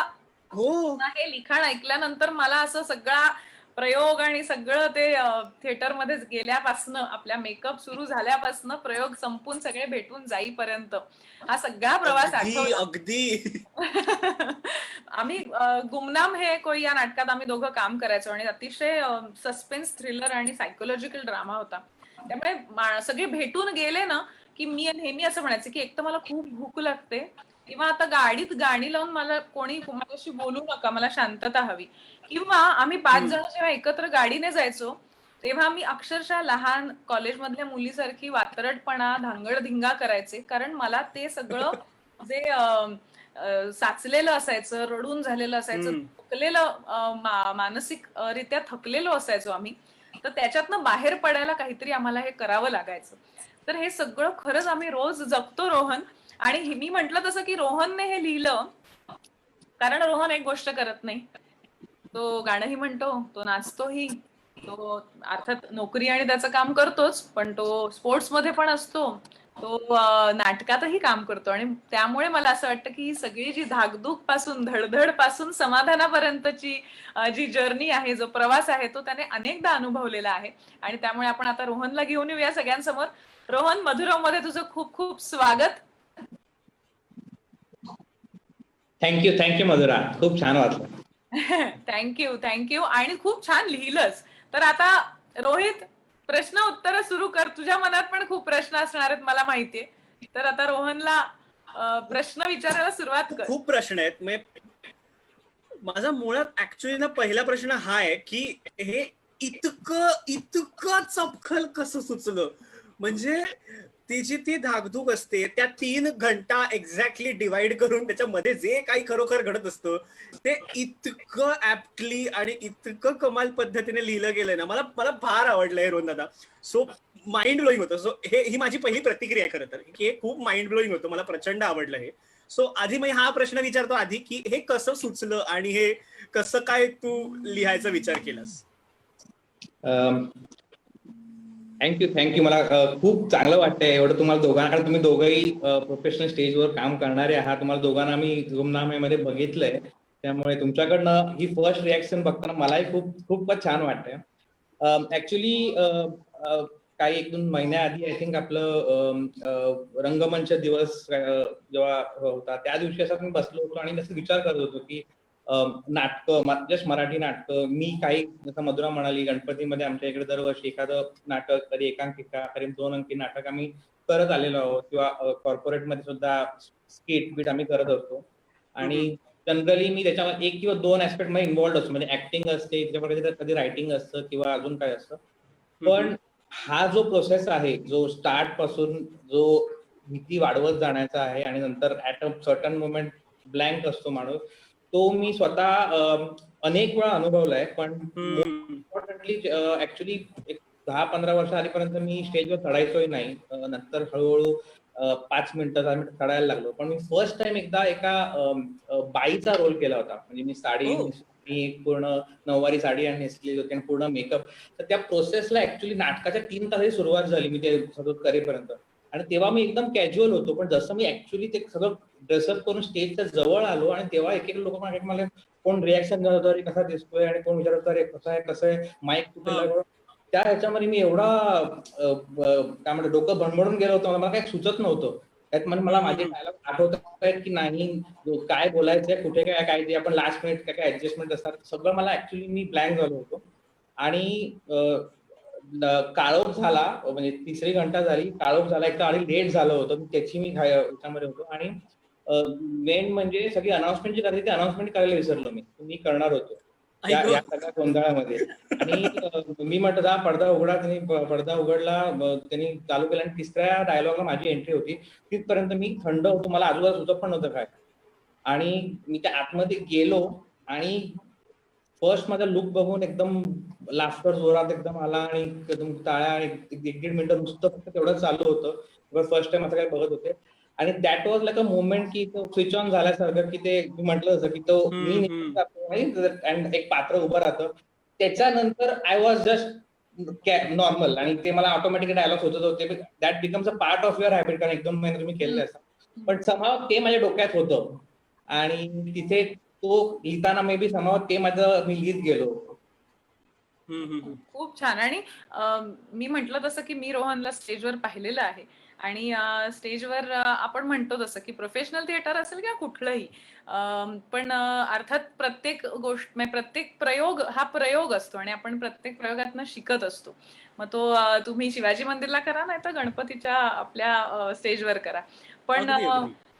हे लिखाण ऐकल्यानंतर मला असं सगळा प्रयोग आणि सगळं ते थिएटरमध्ये गेल्यापासनं, आपल्या मेकअप सुरू झाल्यापासनं प्रयोग संपून सगळे भेटून जाईपर्यंत हा सगळा प्रवास आठवला. अगदी आम्ही गुमनाम हे कोई या नाटकात आम्ही दोघं काम करायचो आणि अतिशय सस्पेन्स थ्रिलर आणि सायकोलॉजिकल ड्रामा होता. त्यामुळे सगळे भेटून गेले ना की मी नेहमी असं म्हणायचे की एक तर मला खूप भूक लागते किंवा आता गाडीत गाणी लावून मला कोणी माझ्याशी बोलू नका, मला शांतता हवी. किंवा आम्ही 5 जण जेव्हा एकत्र गाडीने जायचो तेव्हा मी अक्षरशः लहान कॉलेजमधल्या मुलीसारखी वात्रटपणा, धांगडधिंगा करायचे. कारण मला ते सगळं जे साचलेलं असायचं, रडून झालेलं असायचं, थकलेलं, मानसिक रित्या थकलेलो असायचो आम्ही, तर त्याच्यातनं बाहेर पडायला काहीतरी आम्हाला हे करावं लागायचं. तर हे सगळं खरंच आम्ही रोज जगतो रोहन. आणि मी म्हंटल तसं की रोहनने हे लिहिलं कारण रोहन एक गोष्ट करत नाही, तो गाणंही म्हणतो, तो नाचतोही, तो अर्थात नोकरी आणि त्याचं काम करतोच, पण तो स्पोर्ट्स मध्ये पण असतो, तो नाटकातही काम करतो. आणि त्यामुळे मला असं वाटतं की ही सगळी जी धाकधूक पासून, धडधड पासून समाधानापर्यंतची जी जर्नी आहे, जो प्रवास आहे, तो त्याने अनेकदा अनुभवलेला आहे. आणि त्यामुळे आपण आता रोहनला घेऊन येऊया सगळ्यांसमोर. रोहन, मधुराव मध्ये तुझं खूप खूप स्वागत. थँक्यू मधुरा, खूप छान वाटलं. थँक्यू आणि खूप छान लिहिलंस. तर आता रोहित, प्रश्न उत्तर सुरू कर. तुझ्या मनात पण खूप प्रश्न असणार आहेत मला माहितीये. तर आता रोहनला प्रश्न विचारायला सुरुवात कर. खूप प्रश्न आहेत. माझा मुळात ऍक्च्युअली ना पहिला प्रश्न हा आहे की हे इतकं चपखल कसं सुचलं. म्हणजे तिची ती धाकधूक असते, त्या 3 घंटा एक्झॅक्टली डिवाइड करून त्याच्यामध्ये जे काही खरोखर घडत असतं ते इतकं ऍप्टली आणि इतकं कमाल पद्धतीने लिहिलं गेलंय ना. मला फार आवडलंय रोहन दादा. सो माइंड ब्लोईंग होतं. सो ही माझी पहिली प्रतिक्रिया आहे खरं तर, की हे खूप माइंड ब्लोईंग होतं. मला प्रचंड आवडलं हे. सो आधी मी हा प्रश्न विचारतो आधी की हे कसं सुचलं आणि हे कसं काय तू लिहायचा विचार केलास? थँक्यू. मला खूप चांगलं वाटतंय एवढं तुम्हाला दोघांना, कारण तुम्ही दोघंही प्रोफेशनल स्टेजवर काम करणारे आहात. तुम्हाला दोघांना मी गुमनामेमध्ये बघितलंय, त्यामुळे तुमच्याकडनं ही फर्स्ट रिॲक्शन बघताना मलाही खूपच छान वाटतंय. ऍक्च्युली काही 1-2 महिन्याआधी आय थिंक आपलं रंगमंच दिवस जेव्हा होता त्या दिवशी असं मी बसलो होतो आणि असं विचार करत होतो की नाटकं, जस्ट मराठी नाटकं, मी काही जसं मधुरा म्हणाली, गणपतीमध्ये आमच्या इकडे दरवर्षी एखादं नाटक, कधी एकांकिका, कधी 2 अंकी नाटक आम्ही करत आलेलो आहोत, किंवा कॉर्पोरेटमध्ये सुद्धा स्किट बीट आम्ही करत असतो. आणि जनरली मी त्याच्यामध्ये 1 किंवा 2 ऍस्पेक्ट मध्ये इन्व्हॉल्ड असतो. म्हणजे ऍक्टिंग असते, त्याच्यामध्ये कधी रायटिंग असतं किंवा अजून काय असतं. पण हा जो प्रोसेस आहे, जो स्टार्ट पासून जो भीती वाढवत जाण्याचा आहे आणि नंतर at a certain moment blank असतो माणूस, तो मी स्वतः अनेक वेळा अनुभवलाय. पण इम्पॉर्टंटली ऍक्च्युली 10-15 वर्ष आधीपर्यंत मी स्टेजवर चढायचोही नाही. नंतर हळूहळू 5 मिनिटं 10 मिनिटं चढायला लागलो. पण मी फर्स्ट टाइम एकदा एका बाईचा रोल केला होता. म्हणजे मी साडी, मी पूर्ण नऊवारी साडी नेसलेली होती आणि पूर्ण मेकअप. तर त्या प्रोसेसला ऍक्च्युली नाटकाच्या 3 तासाची सुरुवात झाली मी ते सगळं करेपर्यंत. आणि तेव्हा मी एकदम कॅज्युअल होतो, पण जसं मी ऍक्च्युली ते सगळं ड्रेसअप करून स्टेजच्या जवळ आलो आणि तेव्हा एक लोक मला कोण रिॲक्शन करत होतं, अरे कसा दिसतोय, आणि कोण विचारत अरे कसं आहे माईक कुठे, त्या ह्याच्यामध्ये मी एवढा काय म्हणतो डोकं भणभणून गेलो होतो. मला काही सुचत नव्हतं त्यात. मला माझे डायलॉग आठवत आहेत की नाही, काय बोलायचंय, कुठे काय आपण लास्ट मिनिट काय ऍडजस्टमेंट असतात, सगळं मला ऍक्च्युली मी ब्लँक झालो होतो. आणि काळोख झाला, म्हणजे 3री घंटा झाली, काळोख झाला, एक तर आणि लेट झालं होतं, त्याची मी ह्याच्यामध्ये होतो. आणि मेन म्हणजे सगळी अनाउन्समेंट जी करायची ती अनाउन्समेंट करायला विसरलो मी करणार होतो. ऐक. या सगळ्या गोंधळामध्ये. आणि मी म्हटलं हा पडदा उघडा, त्यांनी पडदा उघडला, त्यांनी चालू केला आणि तिसऱ्या डायलॉगला माझी एंट्री होती. तिथपर्यंत मी थंड होतो, मला आजूबाजूला सुचत पण नव्हतं काय. आणि मी त्या आतमध्ये गेलो आणि फर्स्ट माझा लुक बघून एकदम लाफ्टर जोरात एकदम आला आणि एकदम टाळ्या, एक दीड मिनिटं नुसतं फक्त तेवढं चालू होतं. फर्स्ट टाइम असं काही बघत होते. आणि that was like a moment की तो स्विच ऑन झाल्यासारखं, की ते मी म्हटलं जसं की तो मी अँड एक पात्र उभं राहतं. त्याच्यानंतर आय वॉज जस्ट नॉर्मल आणि ते मला ऑटोमॅटिक डायलॉग होत होते. That becomes a part of your habit, कारण 1-2 महिने तुम्ही केलेलं असतं. पण समाव ते माझ्या डोक्यात होतं आणि तिथे तो लिहिताना मे बी समाव ते माझं मी लिहित गेलो. खूप छान. आणि मी म्हटलं तसं की मी रोहनला स्टेजवर पाहिलेलं आहे आणि स्टेजवर आपण म्हणतो तसं की प्रोफेशनल थिएटर असेल किंवा कुठलंही, पण अर्थात प्रत्येक गोष्ट म्हणजे प्रत्येक प्रयोग हा प्रयोग असतो आणि आपण प्रत्येक प्रयोगातनं शिकत असतो. मग तो तुम्ही शिवाजी मंदिरला करा नाही तर गणपतीच्या आपल्या स्टेजवर करा. पण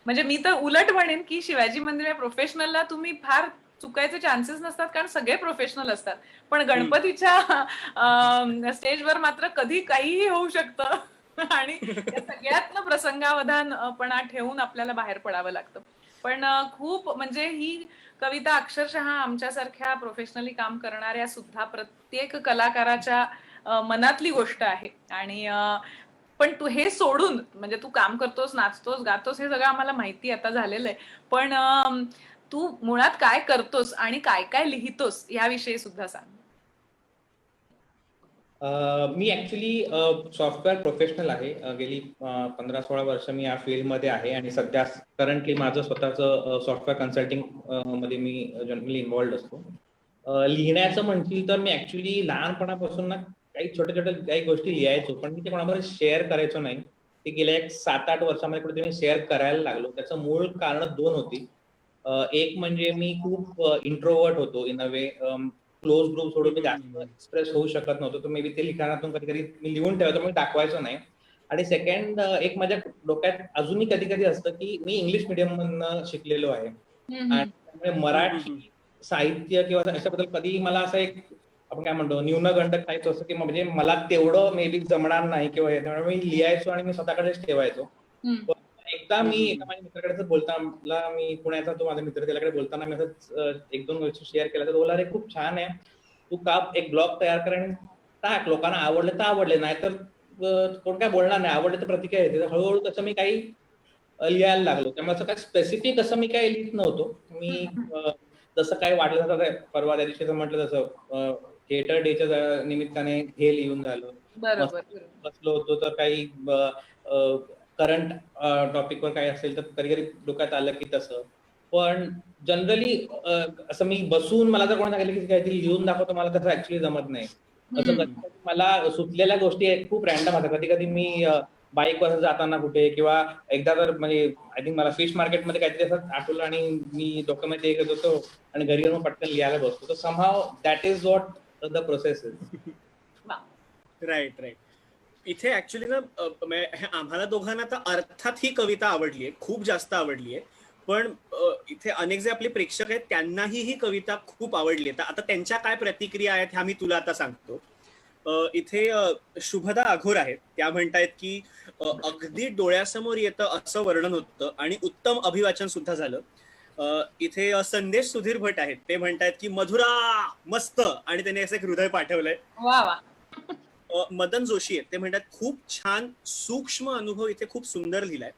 म्हणजे मी तर उलट म्हणेन की शिवाजी मंदिर या प्रोफेशनलला तुम्ही फार चुकायचे चान्सेस नसतात, कारण सगळे प्रोफेशनल असतात. पण गणपतीच्या स्टेजवर मात्र कधी काहीही होऊ शकतं आणि त्या सगळ्यातनं प्रसंगावधानपणा ठेवून आपल्याला बाहेर पडावं लागतं. पण खूप म्हणजे ही कविता अक्षरशः आमच्यासारख्या प्रोफेशनली काम करणाऱ्या सुद्धा प्रत्येक कलाकाराच्या मनातली गोष्ट आहे. आणि पण तू हे सोडून म्हणजे तू काम करतोस, नाचतोस, गातोस, हे सगळं आम्हाला माहिती आता झालेलं आहे. पण तू मुळात काय करतोस आणि काय काय लिहितोस याविषयी सुद्धा सांग. मी ऍक्च्युली सॉफ्टवेअर प्रोफेशनल आहे. गेली 15-16 वर्ष मी या फील्डमध्ये आहे आणि सध्या करंटली माझं स्वतःचं सॉफ्टवेअर कन्सल्टिंग मध्ये मी जनरली इन्व्हॉल्ड असतो. लिहिण्याचं म्हणतील तर मी ऍक्च्युली लहानपणापासून ना काही छोट्या छोट्या काही गोष्टी लिहायचो, पण मी ते कोणाबरोबर शेअर करायचो नाही. ते गेल्या एक 7-8 वर्षामध्ये कुठे मी शेअर करायला लागलो. त्याचं मूळ कारण 2 होती. एक म्हणजे मी खूप इंट्रोवर्ट होतो in a way. Close group सोडून मी जास्त एक्सप्रेस होऊ शकत नव्हतो. तर मे बी ते लिखाणातून कधी कधी मी लिहून ठेवतो, मी दाखवायचो नाही. आणि सेकंड एक माझ्या डोक्यात अजूनही कधी कधी असतं की मी इंग्लिश मिडियम मधनं शिकलेलो आहे आणि त्यामुळे मराठी साहित्य किंवा अशाबद्दल कधी मला असं एक आपण काय म्हणतो न्यूनगंड खायचं असं की म्हणजे मला तेवढं मे बी जमणार नाही किंवा त्यामुळे मी लिहायचो आणि मी स्वतःकडेच ठेवायचो. एकदा मी एका माझ्या मित्राकडे बोलताना, मी पुण्याचा तो माझा मित्र, त्याच्याकडे बोलताना मी असं 1-2 गोष्टी शेअर केल्या. तर बोलला अरे खूप छान आहे, तू का एक ब्लॉग तयार कर आणि टाक, लोकांना आवडले तर आवडले, नाही तर कोण काय बोलणार नाही, आवडले तर प्रतिक्रिया येते. तर हळूहळू तसं मी काही लिहायला लागलो. त्यामुळे असं काही स्पेसिफिक असं मी काही लिहित नव्हतो. मी जसं काही वाटलं तसं परवा त्या दिवशी म्हटलं तसं थिएटर डेच्या निमित्ताने हे लिहून झालं. बसलो होतो तर काही करंट टॉपिकवर काही असेल तर कधी कधी डोक्यात आलं की तसं. पण जनरली असं मी बसून मला जर कोणी सांगितलं की काहीतरी लिहून दाखवतो, मला तसं ऍक्च्युली जमत नाही. असं कधी मला सुचलेल्या गोष्टी खूप रॅन्डम होतात. कधी कधी मी बाईकवर जाताना कुठे किंवा एकदा तर म्हणजे आय थिंक मला फिश मार्केटमध्ये काहीतरी असं आठवलं आणि मी डॉक्युमेंट करत होतो आणि घरी येऊन पटकन लिहायला बसतो. तर somehow that is what the process is. Right. इथे ऍक्च्युली ना आम्हाला दोघांना तर अर्थात ही कविता आवडलीये, खूप जास्त आवडलीये. पण इथे अनेक जे आपले प्रेक्षक आहेत त्यांनाही ही कविता खूप आवडली आहे. आता त्यांच्या काय प्रतिक्रिया आहेत ह्या मी तुला आता सांगतो. इथे शुभदा अघोर आहेत, त्या म्हणतायत की अगदी डोळ्यासमोर येतं असं वर्णन होतं आणि उत्तम अभिवाचन सुद्धा झालं. इथे संदेश सुधीर भट आहेत, ते म्हणतायत की मधुरा मस्त, आणि त्यांनी असं एक हृदय पाठवलंय. वा वा. मदन जोशी आहेत, ते म्हणतात खूप छान सूक्ष्म अनुभव इथे खूप सुंदर लिहिलाय.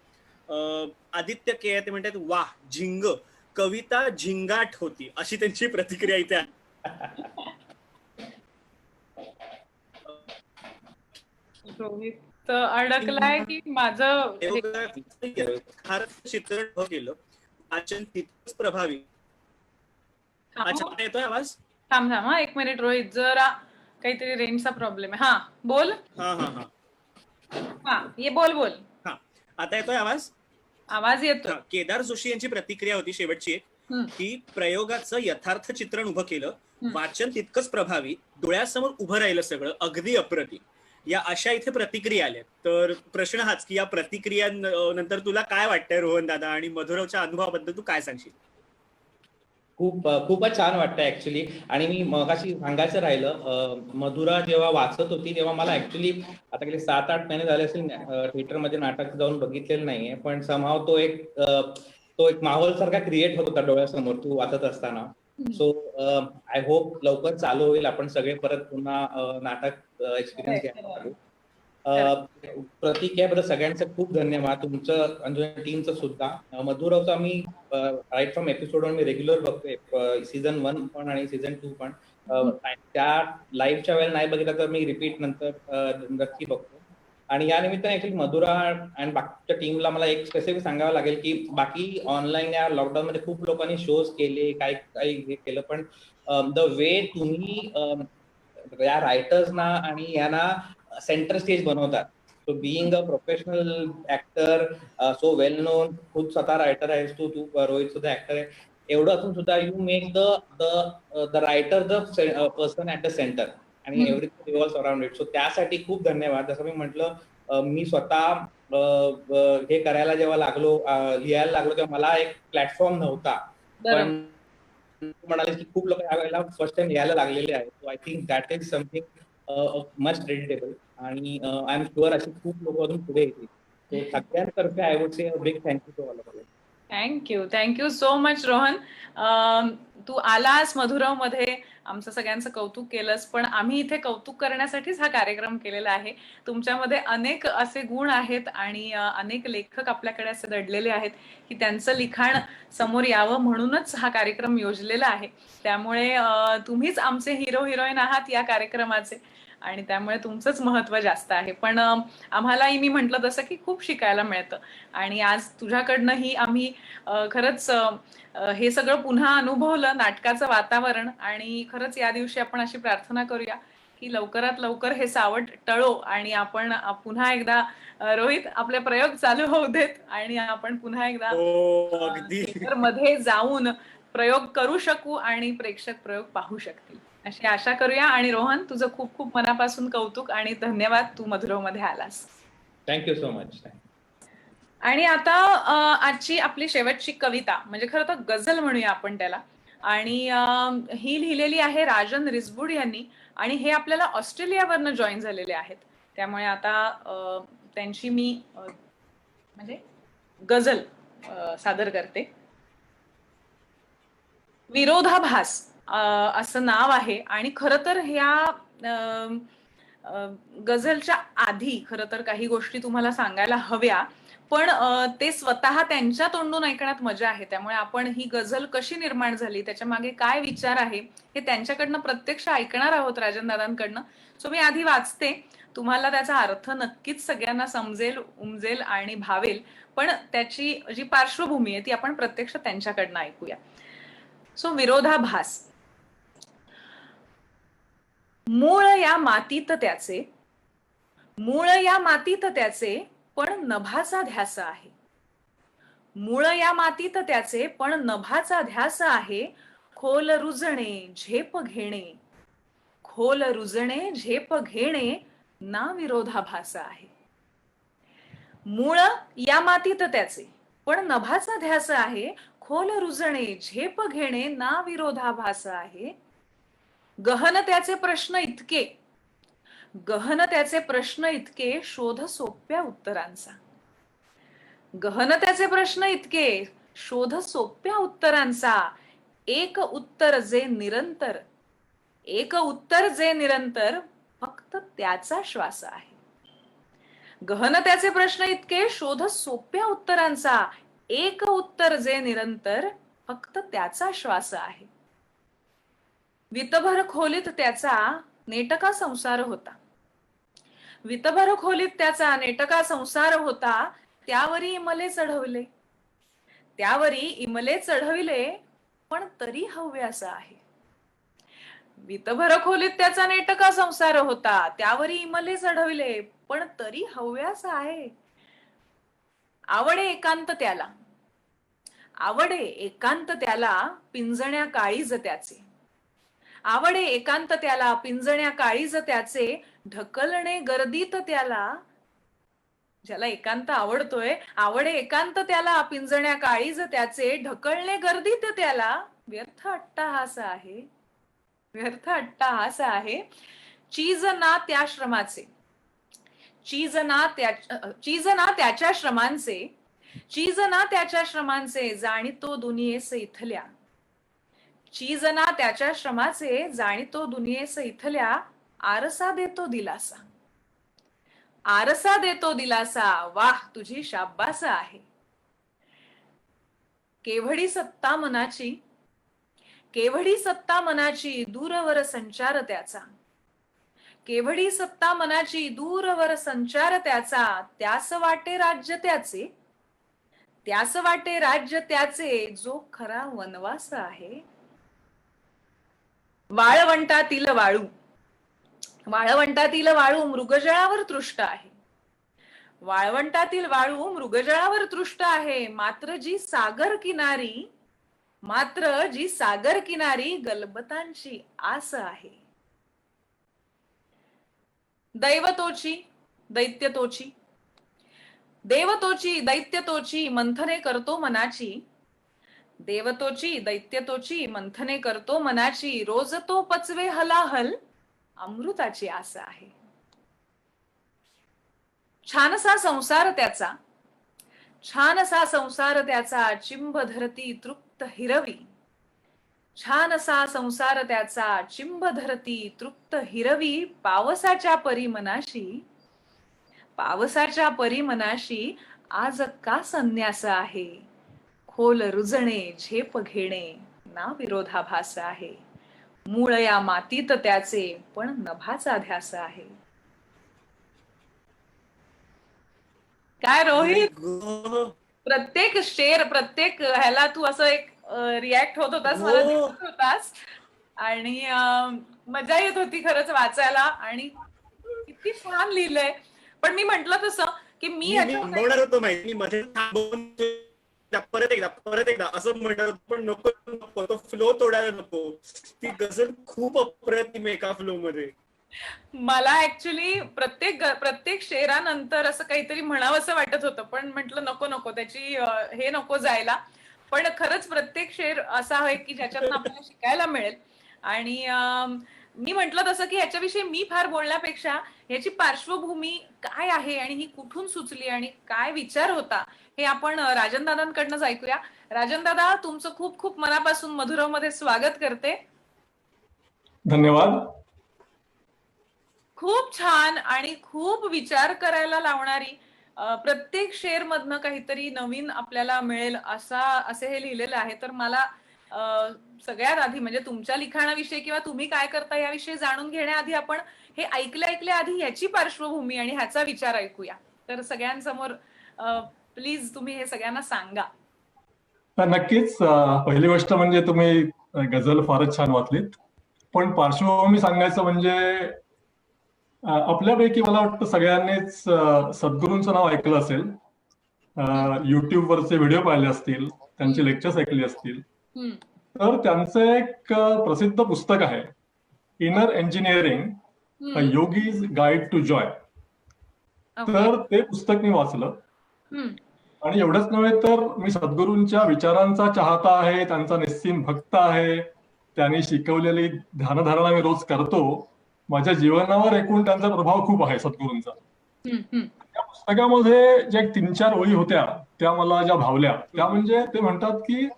आदित्य के आहे, ते म्हणतात वाह झिंग, कविता झिंगाट होती, अशी त्यांची प्रतिक्रिया इथे आहे. रोहित अडकलाय की माझं चित्रण केलं, वाचन तितकंच प्रभावी. अच्छा, येतोय आवाज? थांब थांब हा 1 मिनिट रोहित, जरा काहीतरी रेंजचा प्रॉब्लेम आहे. हा बोल. हा ये बोल बोल. हा आता येतोय आवाज? आवाज येतो. केदार जोशी यांची प्रतिक्रिया होती शेवटची एक, की प्रयोगाचं यथार्थ चित्रण उभं केलं, वाचन तितकंच प्रभावी, डोळ्यासमोर उभं राहिलं सगळं, अगदी अप्रतिम. या अशा इथे प्रतिक्रिया आल्या. तर प्रश्न हाच की या प्रतिक्रिया नंतर तुला काय वाटतंय रोहन दादा, आणि मधुरावच्या अनुभवाबद्दल तू काय सांगशील? खूपच छान वाटतं ऍक्च्युली. आणि मी मगाशी सांगायचं राहिलं, मधुरा जेव्हा वाचत होती तेव्हा मला ऍक्च्युली आता गेले 7-8 महिने झाले असेल थिएटरमध्ये नाटक जाऊन बघितलेलं नाहीये, पण समहाव तो एक माहोल सारखा क्रिएट होत होता डोळ्यासमोर तू वाचत असताना. सो आय होप लवकर चालू होईल, आपण सगळे परत पुन्हा नाटक एक्सपिरियन्स घ्यायला पाहिजे. प्रतिक्रियाबद्दल सगळ्यांचं खूप धन्यवाद, तुमचं आणि टीमचं सुद्धा. मधुरावचं आम्ही राईट फ्रॉम एपिसोड मी रेग्युलर बघतोय, सीझन 1 पण आणि सीझन 2 पण. त्या लाईव्हच्या वेळेला नाही बघितलं तर मी रिपीट नंतर नक्की बघतो. आणि या निमित्ताने ऍक्च्युली मधुरा आणि बाकीच्या टीमला मला एक स्पेसिफिक सांगावं लागेल की बाकी ऑनलाईन या लॉकडाऊन मध्ये खूप लोकांनी शोज केले, काही हे केलं, पण द वे तुम्ही या रायटर्सना आणि यांना सेंटर स्टेज बनवतात. So being a professional actor, so well non, खुद स्वतः रायटर आहेस तू रोहित सुद्धा ऍक्टर आहे, एवढं असून सुद्धा you make the writer the person at the centre आणि everything revolves around it. So त्यासाठी खूप धन्यवाद. जसं मी म्हटलं, मी स्वतः हे करायला जेव्हा लागलो, लिहायला लागलो, तेव्हा मला एक प्लॅटफॉर्म नव्हता, पण म्हणाले की खूप लोक यावेळेला फर्स्ट टाइम लिहायला लागलेले आहेत. So I think that is something much creditable. आणि आय एम शुअर अशी खूप लोक अजून पुढे येतील. सगळ्यांतर्फे I would say big thank you to all of you. Thank you so much Rohan. तू आलास मधुराव मध्ये, आमचं सगळ्यांचं कौतुक केलंस, पण आम्ही इथे कौतुक करण्यासाठीच हा कार्यक्रम केलेला आहे. तुमच्यामध्ये अनेक असे गुण आहेत आणि अनेक लेखक आपल्याकडे असे दडलेले आहेत की त्यांचं लिखाण समोर यावं म्हणूनच हा कार्यक्रम योजलेला आहे. त्यामुळे तुम्हीच आमचे हिरो हिरोईन आहात या कार्यक्रमाचे आणि त्यामुळे तुमचंच महत्व जास्त आहे. पण आम्हालाही मी म्हटलं तसं की खूप शिकायला मिळतं आणि आज तुझ्याकडनंही आम्ही खरंच हे सगळं पुन्हा अनुभवलं, नाटकाचं वातावरण. आणि खरंच या दिवशी आपण अशी प्रार्थना करूया की लवकरात लवकर हे सावट टळो आणि आपण पुन्हा एकदा रोहित आपले प्रयोग चालू होऊ देत आणि आपण पुन्हा एकदा थिएटर मध्ये जाऊन प्रयोग करू शकू आणि प्रेक्षक प्रयोग पाहू शकतील अशी आशा करूया. आणि रोहन, तुझं खूप खूप मनापासून कौतुक आणि धन्यवाद, तू मधुराव मध्ये आलास. Thank you so much. आणि आता आजची आपली शेवटची कविता, म्हणजे खरं तर गझल म्हणूया आपण त्याला, आणि ही लिहिलेली आहे राजन रिसबूड यांनी आणि हे आपल्याला ऑस्ट्रेलियावरनं जॉईन झालेले आहेत. त्यामुळे आता त्यांची मी म्हणजे गझल सादर करते. विरोधाभास असं नाव आहे आणि खरं तर ह्या गझलच्या आधी खरं तर काही गोष्टी तुम्हाला सांगायला हव्या, पण ते स्वतः त्यांच्या तोंडून ऐकण्यात मजा आहे. त्यामुळे आपण ही गझल कशी निर्माण झाली, त्याच्या मागे काय विचार आहे, हे त्यांच्याकडनं प्रत्यक्ष ऐकणार आहोत, राजन दादांकडनं. सो मी आधी वाचते, तुम्हाला त्याचा अर्थ नक्कीच सगळ्यांना समजेल, उमजेल आणि भावेल, पण त्याची जी पार्श्वभूमी आहे ती आपण प्रत्यक्ष त्यांच्याकडनं ऐकूया. सो विरोधाभास. मूळ या मातीत त्याचे, मूळ या मातीत त्याचे, पण नभाचा ध्यास आहे. मूळ या मातीत त्याचे, पण नभाचा ध्यास आहे. खोल रुजणे झेप घेणे, खोल रुजणे झेप घेणे, ना विरोधाभास आहे. मूळ या मातीत त्याचे, पण नभाचा ध्यास आहे. खोल रुजणे झेप घेणे, ना विरोधाभास आहे. गहन त्याचे प्रश्न इतके, गहन त्याचे प्रश्न इतके, शोध सोप्या उत्तरांचा. गहन त्याचे प्रश्न इतके, शोध सोप्या उत्तरांचा. एक उत्तर जे निरंतर, एक उत्तर जे निरंतर, फक्त त्याचा श्वास आहे. गहन त्याचे प्रश्न इतके, शोध सोप्या उत्तरांचा. एक उत्तर जे निरंतर, फक्त त्याचा श्वास आहे. वितभर खोलीत त्याचा नेटका संसार होता, वितभर खोलीत त्याचा नेटका संसार होता. त्यावरी इमले चढवले, त्यावरी इमले चढविले, पण तरी हव्यास आहे. वितभर खोलीत त्याचा नेटका संसार होता, त्यावरी इमले चढविले, पण तरी हव्यास आहे. आवडे एकांत त्याला, आवडे एकांत त्याला, पिंजण्या काळीज त्याचे. आवडे एकांत त्याला, पिंजण्या काळीज त्याचे. ढकलणे गर्दीत त्याला, ज्याला एकांत आवडतोय, आवडे एकांत त्याला, पिंजण्या काळीज त्याचे. ढकलणे गर्दीत त्याला, व्यर्थ अट्टहास आहे, व्यर्थ अट्टहास आहे. चीज ना त्या श्रमाचे, चीज ना त्याच्या श्रमांचे, चीज ना त्याच्या श्रमांचे जाणीतो दुनियेस इथल्या, चीज ना त्याच्या श्रमाचे जाणीतो दुनियेस इथल्या. आरसा देतो दिलासा, आरसा देतो दिलासा, वाह तुझी शाब्बास आहे. केवढी सत्ता मनाची, केवढी सत्ता मनाची दूरवर संचार त्याचा, केवढी सत्ता मनाची दूरवर संचार त्याचा. त्यास वाटे राज्य त्याचे, त्यास वाटे राज्य त्याचे, जो खरा वनवास आहे. वाळवंटातील वाळू, वाळवंटातील वाळू मृगजळावर तृष्ट आहे, वाळवंटातील वाळू मृगजळावर तृष्ट आहे. मात्र जी सागर किनारी, मात्र जी सागर किनारी गलबतांची आस आहे. दैवतोची दैत्यतोची, देवतोची दैत्यतोची मंथने करतो मनाची, देवतोची दैत्यतोची मंथने करतो मनाची. रोज तो पचवे हलाहल, अमृताची आस आहे. छानसा संसार त्याचा, छानसा संसार त्याचा, चिंब धरती तृप्त हिरवी, छानसा संसार त्याचा, चिंब धरती तृप्त हिरवी. पावसाच्या परी मनाशी, पावसाच्या परी मनाशी आज का संन्यास आहे. खोल रुजणे झेप घेणे ना विरोधाभास आहे. मूळ या मातीत त्याचे पण नभाचा ध्यास आहे. काय रोहित, प्रत्येक शेर, प्रत्येक ह्याला तू असं एक रिॲक्ट होत होतास, मला दिसत होतास आणि मजा येत होती खरंच वाचायला. आणि किती छान लिहिलंय. पण मी म्हंटल तसं की मी थांबवणार होतो माहिती, मध्ये थांबवून परत एकदा असं म्हणणार होतो, पण नको नको, तो फ्लो तोडायला नको. ती गझल खूप अप्रतिम एका फ्लो मध्ये. मला ऍक्च्युली प्रत्येक शेरानंतर असं काहीतरी म्हणावं असं वाटत होतं, पण म्हटलं नको नको, त्याची हे नको जायला. पण खरंच प्रत्येक शेर असा आहे की ज्याच्यातून आपल्याला शिकायला मिळेल. आणि मी म्हंटल तसं की ह्याच्याविषयी मी फार बोलण्यापेक्षा ह्याची पार्श्वभूमी काय आहे आणि ही कुठून सुचली आणि काय विचार होता हे आपण राजन दादांकडनं ऐकूया. राजन दादा, तुमचं खूप खूप मनापासून मधुरव मध्ये स्वागत करते. धन्यवाद. खूप छान आणि खूप विचार करायला लावणारी, प्रत्येक शेर मधनं काहीतरी नवीन आपल्याला मिळेल असे हे लिहिलेलं आहे. तर मला सगळ्यात आधी म्हणजे तुमच्या लिखाणाविषयी किंवा तुम्ही काय करता याविषयी जाणून घेण्याआधी आपण हे ऐकल्या आधी ह्याची पार्श्वभूमी आणि ह्याचा विचार ऐकूया. तर सगळ्यांसमोर प्लीज तुम्ही हे सगळ्यांना सांगा. नक्कीच. पहिली गोष्ट म्हणजे तुम्ही गझल फारच छान वाचलीत. पण पार्श्वभूमी सांगायचं म्हणजे आपल्यापैकी मला वाटतं सगळ्यांनीच सद्गुरूंचं नाव ऐकलं असेल, युट्यूबवरचे व्हिडिओ पाहिले असतील, त्यांचे लेक्चर्स ऐकले असतील. तर त्यांचं एक प्रसिद्ध पुस्तक आहे, Inner Engineering, a yogi's guide to joy. तर ते पुस्तक मी वाचलं. आणि एवढंच नव्हे तर मी सद्गुरूंच्या विचारांचा चाहता आहे, त्यांचा निस्सीम भक्त आहे. त्यांनी शिकवलेली ध्यानधारणा मी रोज करतो. माझ्या जीवनावर एकूण त्यांचा प्रभाव खूप आहे सद्गुरूंचा. त्या पुस्तकामध्ये ज्या 3-4 ओळी होत्या त्या मला ज्या भावल्या, त्या म्हणजे ते म्हणतात की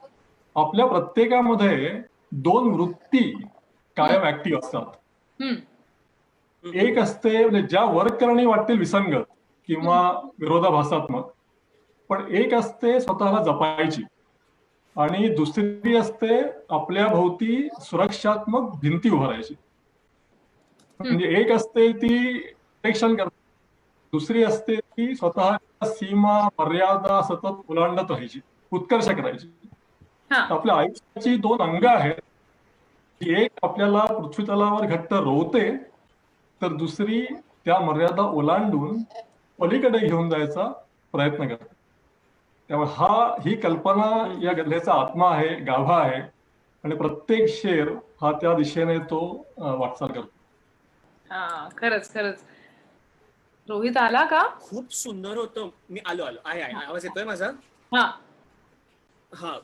आपल्या प्रत्येकामध्ये 2 वृत्ती कायम ऍक्टिव्ह असतात. एक असते म्हणजे ज्या वर्गकरणी वाटतील विसंगत किंवा विरोधाभासात्मक, पण एक असते स्वतःला जपायची आणि दुसरी असते आपल्या भोवती सुरक्षात्मक भिंती उभारायची. म्हणजे एक असते ती प्रोटेक्शन करते, दुसरी असते ती स्वतःच्या सीमा मर्यादा सतत ओलांडत राहायची, उत्कर्ष करायची. आपल्या आयुष्याची 2 अंग आहेत. एक आपल्याला पृथ्वी तलावर घट्ट रोवते, तर दुसरी त्या मर्यादा ओलांडून पलीकडे घेऊन जायचा प्रयत्न करते. त्यामुळे ही कल्पना या गझलेचा आत्मा आहे, गाभा आहे. आणि प्रत्येक शेर हा त्या दिशेने तो वाटचाल करतो. खरंच खरंच. रोहित आला का? खूप सुंदर होतं. मी आलो आहे. आवाज येतोय माझा? हा.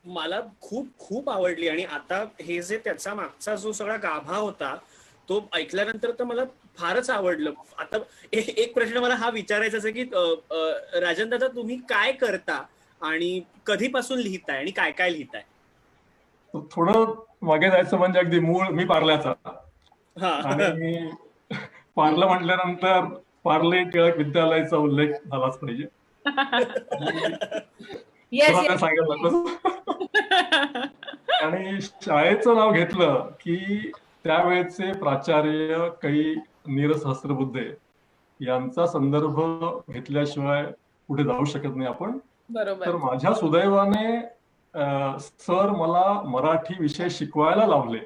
मला खूप खूप आवडली. आणि आता हे जे त्याचा मागचा जो सगळा गाभा होता तो ऐकल्यानंतर तर मला फारच आवडलं. आता एक प्रश्न मला हा विचारायचा आहे की राजन दादा, तुम्ही काय करता आणि कधीपासून लिहिताय आणि काय काय लिहिताय? थोडं मागे जायचं म्हणजे अगदी मूळ मी पार्ल्याचा. हा. आणि पार्लं म्हटल्यानंतर पार्ले टिळक विद्यालयाचा उल्लेख झालाच पाहिजे. येस तुला सांगायला नको. आणि शाळेचं नाव घेतलं की त्यावेळेचे प्राचार्य काही नीरसहस्रबुद्धे यांचा संदर्भ घेतल्याशिवाय पुढे जाऊ शकत नाही आपण. बरोबर. तर माझ्या सुदैवाने सर मला मराठी विषय शिकवायला लावले,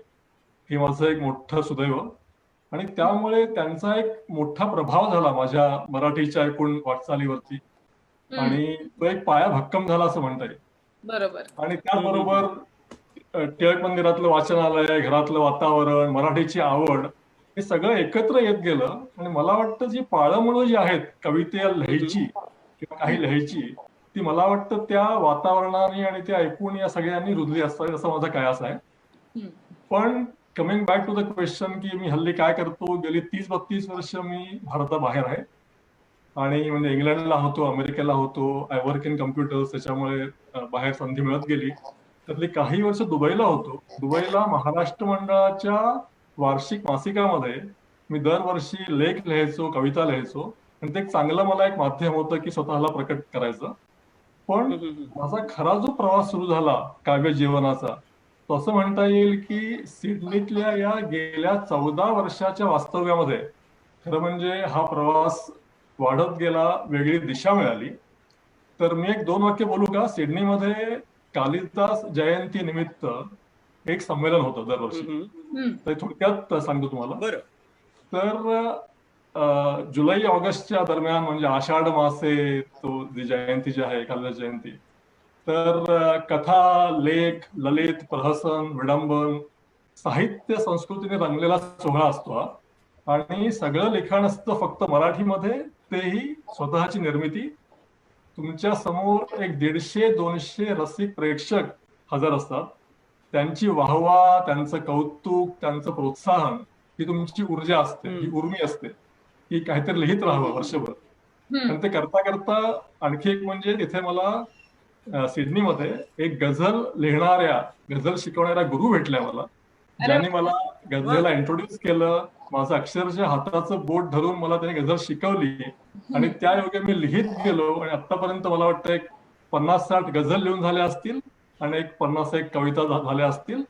हे माझं एक मोठं सुदैव. आणि त्यामुळे त्यांचा एक मोठा प्रभाव झाला माझ्या मराठीच्या एकूण वाटचालीवरती. आणि तो एक पाया भक्कम झाला असं म्हणता येईल. बरोबर. आणि त्याचबरोबर टिळक मंदिरातलं वाचनालय, घरातलं वातावरण, मराठीची आवड, हे सगळं एकत्र येत गेलं. आणि मला वाटतं जी पाळंमुळं जी आहेत कविते लिहायची किंवा काही लिहायची, ती मला वाटतं त्या वातावरणाने आणि त्या ऐकून या सगळ्यांनी रुजली असावी असं माझा कयास आहे. पण coming back to the question की मी हल्ली काय करतो, गेली 30-32 वर्ष मी भारताबाहेर आहे. आणि म्हणजे इंग्लंडला होतो, अमेरिकेला होतो, आय वर्क इन कम्प्युटर्स, त्याच्यामुळे बाहेर संधी मिळत गेली. त्यातली काही वर्ष दुबईला होतो. दुबईला महाराष्ट्र मंडळाच्या वार्षिक मासिकामध्ये मी दरवर्षी लेख लिहायचो, कविता लिहायचो. आणि ते चांगलं मला एक माध्यम होतं की स्वतःला प्रकट करायचं. पण माझा खरा जो प्रवास सुरू झाला काव्य जीवनाचा, तो असं म्हणता येईल की सिडनीतल्या या गेल्या 14 वर्षाच्या वास्तव्यामध्ये खरं म्हणजे हा प्रवास वाढत गेला, वेगळी दिशा मिळाली. तर मी एक 2 वाक्य बोलू का? सिडनीमध्ये कालिदास जयंती निमित्त एक संमेलन होतं दरवर्षी. तर थोडक्यात सांगतो तुम्हाला. बरं. तर जुलै ऑगस्टच्या दरम्यान म्हणजे आषाढ मासे तो जी जयंती जी आहे कालिदास जयंती, तर कथा, लेख, ललित, प्रहसन, विडंबन, साहित्य संस्कृतीने रंगलेला सोहळा असतो हा. आणि सगळं लिखाण असतं फक्त मराठीमध्ये, तेही स्वतःची निर्मिती. तुमच्या समोर एक 150-200 रसिक प्रेक्षक हजर असतात. त्यांची वाहवा, त्यांचं कौतुक, त्यांचं प्रोत्साहन, ही तुमची ऊर्जा असते, ही उर्मी असते की काहीतरी लिहित राहावं वर्षभर. आणि ते करता करता आणखी एक म्हणजे तिथे मला सिडनीमध्ये एक गझल लिहिणाऱ्या, गझल शिकवणाऱ्या गुरु भेटल्या मला, ज्यांनी मला गझलला इंट्रोड्यूस केलं. माझं अक्षरशः हाताचं बोट धरून मला त्याने गझल शिकवली. आणि त्या योगे मी लिहित गेलो. आणि आतापर्यंत मला वाटतं एक 50-60 गझल लिहून झाल्या असतील आणि एक 50-1 कविता झाल्या असतील.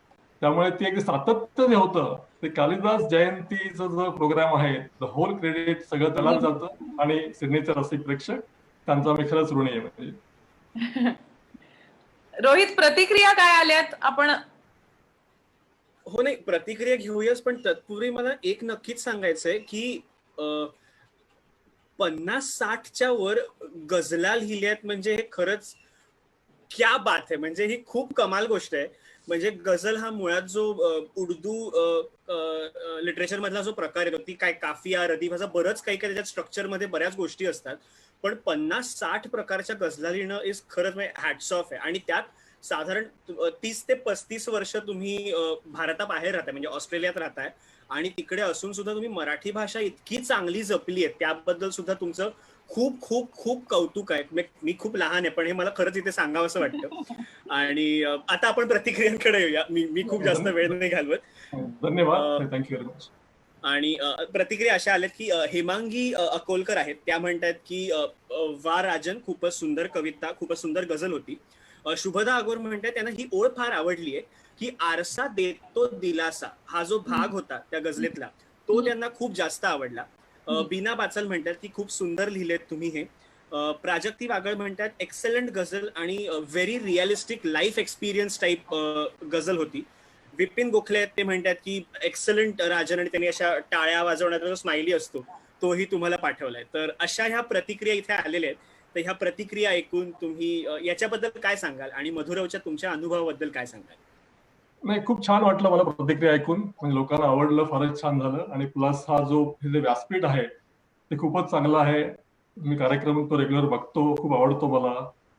त्यामुळे ती एक सातत्य जे होतं ते कालिदास जयंतीचा जो प्रोग्राम आहे, द होल क्रेडिट सगळं त्यालाच जातं. आणि सिडनीचे रसिक प्रेक्षक, त्यांचा मी खरंच ऋणी आहे. म्हणजे रोहित, प्रतिक्रिया काय आल्यात? आपण हो, नाही, प्रतिक्रिया घेऊयाच, पण तत्पूर्वी मला एक नक्कीच सांगायचंय की 50-60च्या वर गझला लिहिल्यात म्हणजे हे खरंच क्या बात आहे. म्हणजे ही खूप कमाल गोष्ट आहे. म्हणजे गझल हा मुळात जो उर्दू लिटरेचर मधला जो प्रकार येतो, ती काय काफिया, रदीफ, असा बरंच काही काही त्याच्यात स्ट्रक्चरमध्ये बऱ्याच गोष्टी असतात. पण 50-60 प्रकारच्या गझला लिहिणं इज खरंच म्हणजे हॅट्स ऑफ आहे. आणि त्यात साधारण 30 ते 35 वर्ष तुम्ही भारताबाहेर राहताय, म्हणजे ऑस्ट्रेलियात राहताय. आणि तिकडे असून सुद्धा तुम्ही मराठी भाषा इतकी चांगली जपली आहे, त्याबद्दल सुद्धा तुमचं खूप खूप खूप कौतुक आहे. मी खूप लहान आहे, पण हे मला खरंच इथे सांगावं असं वाटतं. आणि आता आपण प्रतिक्रियांकडे येऊया. मी खूप जास्त वेळ नाही घालवत. धन्यवाद, थँक्यू व्हेरी मच. आणि प्रतिक्रिया अशा आल्यात की हेमांगी अकोलकर आहेत, त्या म्हणतात की वा राजन, खूपच सुंदर कविता, खूपच सुंदर गझल होती. शुभदा अगोर म्हणतात त्यांना ही ओळ फार आवडली आहे की आरसा देतो दिलासा हा जो भाग होता त्या गझलेतला, तो त्यांना खूप जास्त आवडला. बीना बाचल म्हणतात की खूप सुंदर लिहिलेत तुम्ही हे. प्राजक्ती वागळ म्हणतात एक्सलंट गझल आणि very realistic life experience type ghazal होती. विपिन गोखले आहेत, ते म्हणतात की एक्सलंट राजन, आणि त्यांनी अशा टाळ्या वाजवण्याचा जो स्माइली असतो तोही तुम्हाला पाठवलाय. तर अशा ह्या प्रतिक्रिया इथे आलेल्या आहेत. तर ह्या प्रतिक्रिया ऐकून तुम्ही याच्याबद्दल काय सांगाल आणि मधुरावच्या तुमच्या अनुभवाबद्दल काय सांगाल? नाही, खूप छान वाटलं मला प्रतिक्रिया ऐकून. म्हणजे लोकांना आवडलं, फारच छान झालं. आणि प्लस हा जो व्यासपीठ आहे ते खूपच चांगला आहे. मी कार्यक्रम तो रेग्युलर बघतो, खूप आवडतो मला.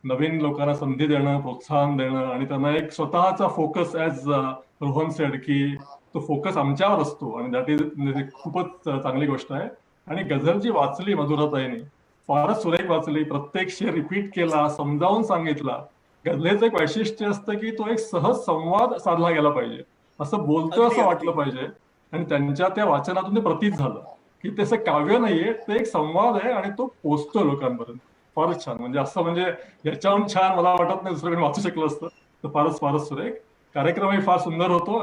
नवीन लोकांना संधी देणं, प्रोत्साहन देणं आणि त्यांना एक स्वतःचा फोकस, ऍज रोहन सेड, की तो फोकस आमच्यावर असतो आणि दॅट इज खूपच चांगली गोष्ट आहे. आणि गझल जी वाचली मधुराताईने, फारच सुरेख वाचली, प्रत्येक शेर रिपीट केला, समजावून सांगितला. गझलेचं एक वैशिष्ट्य असतं की तो एक सहज संवाद साधला गेला पाहिजे, असं बोलतोय अगदी, असं अगदी. वाटलं पाहिजे. आणि त्यांच्या त्या वाचनातून ते प्रतीत झालं की ते असं काव्य नाहीये, ते एक संवाद आहे आणि तो पोचतो लोकांपर्यंत. फारच छान. म्हणजे असं म्हणजे याच्याहून छान मला वाटत नाही दुसरं कोणी वाचू शकलं असतं. तर फारच सुरेख. कार्यक्रमही फार सुंदर होतो.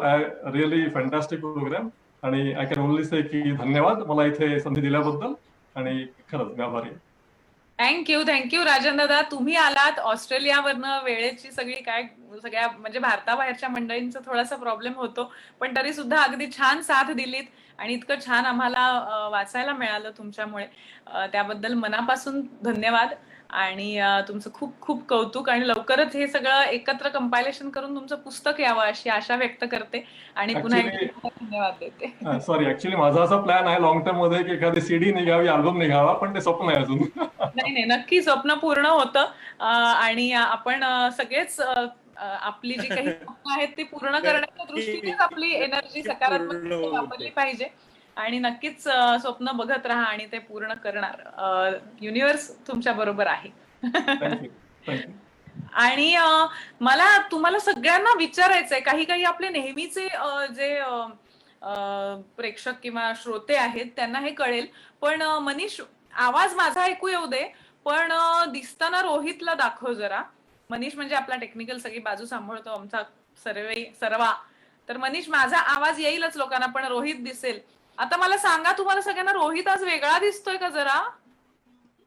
Really fantastic program. आणि आय कॅन ओनली से की धन्यवाद मला इथे संधी दिल्याबद्दल. आणि खरंच मी आभारी आहे. थँक्यू राजन दादा. तुम्ही आलात ऑस्ट्रेलियावरनं. वेळेची सगळी काय सगळ्या म्हणजे भारताबाहेरच्या मंडळींचा थोडासा प्रॉब्लेम होतो, पण तरी सुद्धा अगदी छान साथ दिलीत आणि इतकं छान आम्हाला वाचायला मिळालं तुमच्यामुळे. त्याबद्दल मनापासून धन्यवाद. आणि तुमचं खूप खूप कौतुक. आणि लवकरच हे सगळं एकत्र कंपायलेशन करून तुमचं पुस्तक यावं अशी आशा व्यक्त करते आणि पुन्हा एकदा धन्यवाद देते. सॉरी, ऍक्च्युली माझा असा प्लॅन आहे लॉंग टर्म मध्ये की एखादी सीडी निघावी, अल्बम निघावा, पण ते स्वप्न आहे अजून. नाही, नक्की स्वप्न पूर्ण होतं. आणि आपण सगळेच आपली जी काही स्वप्न आहेत ती पूर्ण करण्याच्या दृष्टीनेच आपली एनर्जी सकारात्मक वापरली पाहिजे. आणि नक्कीच स्वप्न बघत राहा आणि ते पूर्ण करणार. युनिव्हर्स तुमच्या बरोबर आहे. थँक्यू. आणि मला तुम्हाला सगळ्यांना विचारायचंय, काही आपले नेहमीचे जे प्रेक्षक किंवा श्रोते आहेत त्यांना हे कळेल, पण मनीष, आवाज माझा ऐकू येऊ दे, पण दिसताना रोहितला दाखव जरा. मनीष म्हणजे आपला टेक्निकल सगळी बाजू सांभाळतो आमचा सर्वा. तर मनीष, माझा आवाज येईलच लोकांना, पण रोहित दिसेल. आता मला सांगा, तुम्हाला सगळ्यांना रोहित आज वेगळा दिसतोय का? जरा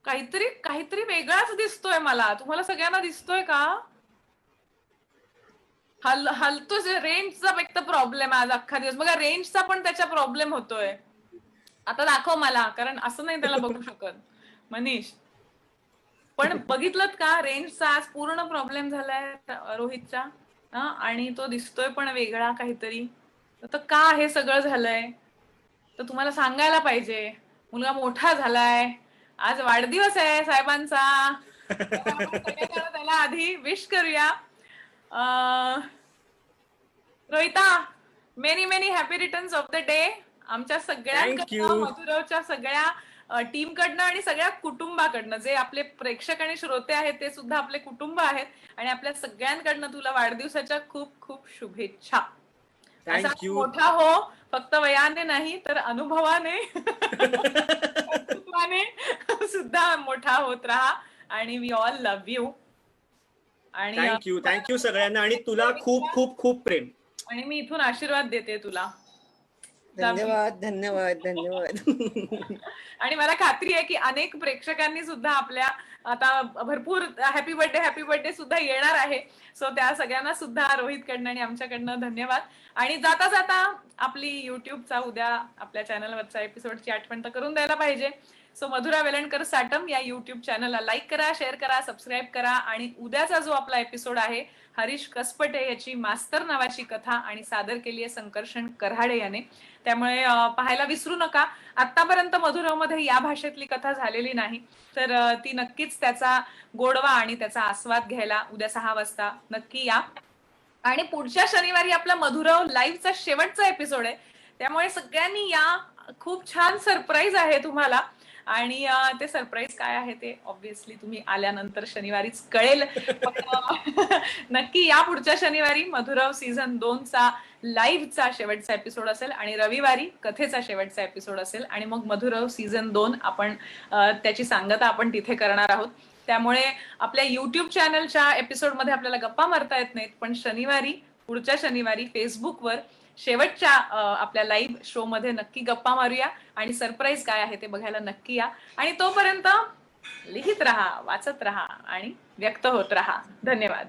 काहीतरी वेगळाच दिसतोय मला. तुम्हाला सगळ्यांना दिसतोय का? हलतोच. रेंजचा एक तर प्रॉब्लेम आज अख्खा दिवस बघा. रेंजचा पण त्याचा प्रॉब्लेम होतोय. आता दाखव मला, कारण असं नाही त्याला बघू शकत मनीष. पण बघितलं का, रेंजचा आज पूर्ण प्रॉब्लेम झालाय रोहितचा. आणि तो दिसतोय पण वेगळा काहीतरी. तर का हे सगळं झालंय तर तुम्हाला सांगायला पाहिजे. मुलगा मोठा झालाय, आज वाढदिवस आहे साहेबांचा. त्याला आधी विश करूया. Rohita, many happy returns of the day आमच्या सगळ्यांकडनं, मधुरवच्या सगळ्या टीम कडनं आणि सगळ्या कुटुंबाकडनं. जे आपले प्रेक्षक आणि श्रोते आहेत ते सुद्धा आपले कुटुंब आहेत. आणि आपल्या सगळ्यांकडनं तुला वाढदिवसाच्या खूप खूप शुभेच्छा. असा मोठा हो, फक्त वयाने नाही तर अनुभवाने सुद्धा मोठा होत राहा. आणि वी ऑल लव्ह यू. आणि थँक्यू सगळ्यांना. आणि तुला खूप खूप खूप प्रेम. आणि मी इथून आशीर्वाद देते तुला. धन्यवाद. आणि मला खात्री आहे की अनेक प्रेक्षकांनी सुद्धा आपल्या आता भरपूर हॅपी बर्थडे सुद्धा येणार आहे. सो त्या सगळ्यांना सुद्धा रोहित कडनं आणि आमच्याकडनं धन्यवाद. आणि जाता जाता आपली युट्यूबचा उद्या आपल्या चॅनलवरचा एपिसोडची आठवण तर करून द्यायला पाहिजे. सो मधुरा वेलणकर साटम या युट्यूब चॅनलला लाईक करा, शेअर करा, सबस्क्राईब करा. आणि उद्याचा जो आपला एपिसोड आहे, हरीश कसपटे याची मास्तर नावाची कथा आणि सादर केली आहे संकर्षण कराडे याने. त्यामुळे पाहायला विसरू नका. आतापर्यंत मधुरामध्ये या भाषेतली कथा झालेली नाही, तर ती नक्कीच त्याचा गोडवा आणि त्याचा आस्वाद घ्यायला उद्या 6 वाजता नक्की या. आणि पुढच्या शनिवारी आपला मधुराव लाईव्हचा शेवटचा एपिसोड आहे, त्यामुळे सगळ्यांनी या. खूप छान सरप्राईज आहे तुम्हाला. आणि ते सरप्राईज काय आहे ते ऑब्व्हियसली तुम्ही आल्यानंतर शनिवारीच कळेल. नक्की या पुढच्या शनिवारी. मधुराव सीझन 2चा लाईव्हचा शेवटचा एपिसोड असेल आणि रविवारी कथेचा शेवटचा एपिसोड असेल. आणि मग मधुराव सीझन 2 आपण त्याची सांगता आपण तिथे करणार आहोत. त्यामुळे आपल्या युट्यूब चॅनलच्या एपिसोडमध्ये आपल्याला गप्पा मारता येत नाहीत, पण पुढच्या शनिवारी फेसबुकवर शेवटच्या आपल्या लाईव्ह शो मध्ये नक्की गप्पा मारूया. आणि सरप्राईज काय आहे ते बघायला नक्की या. आणि तोपर्यंत लिहित राहा, वाचत राहा आणि व्यक्त होत राहा. धन्यवाद.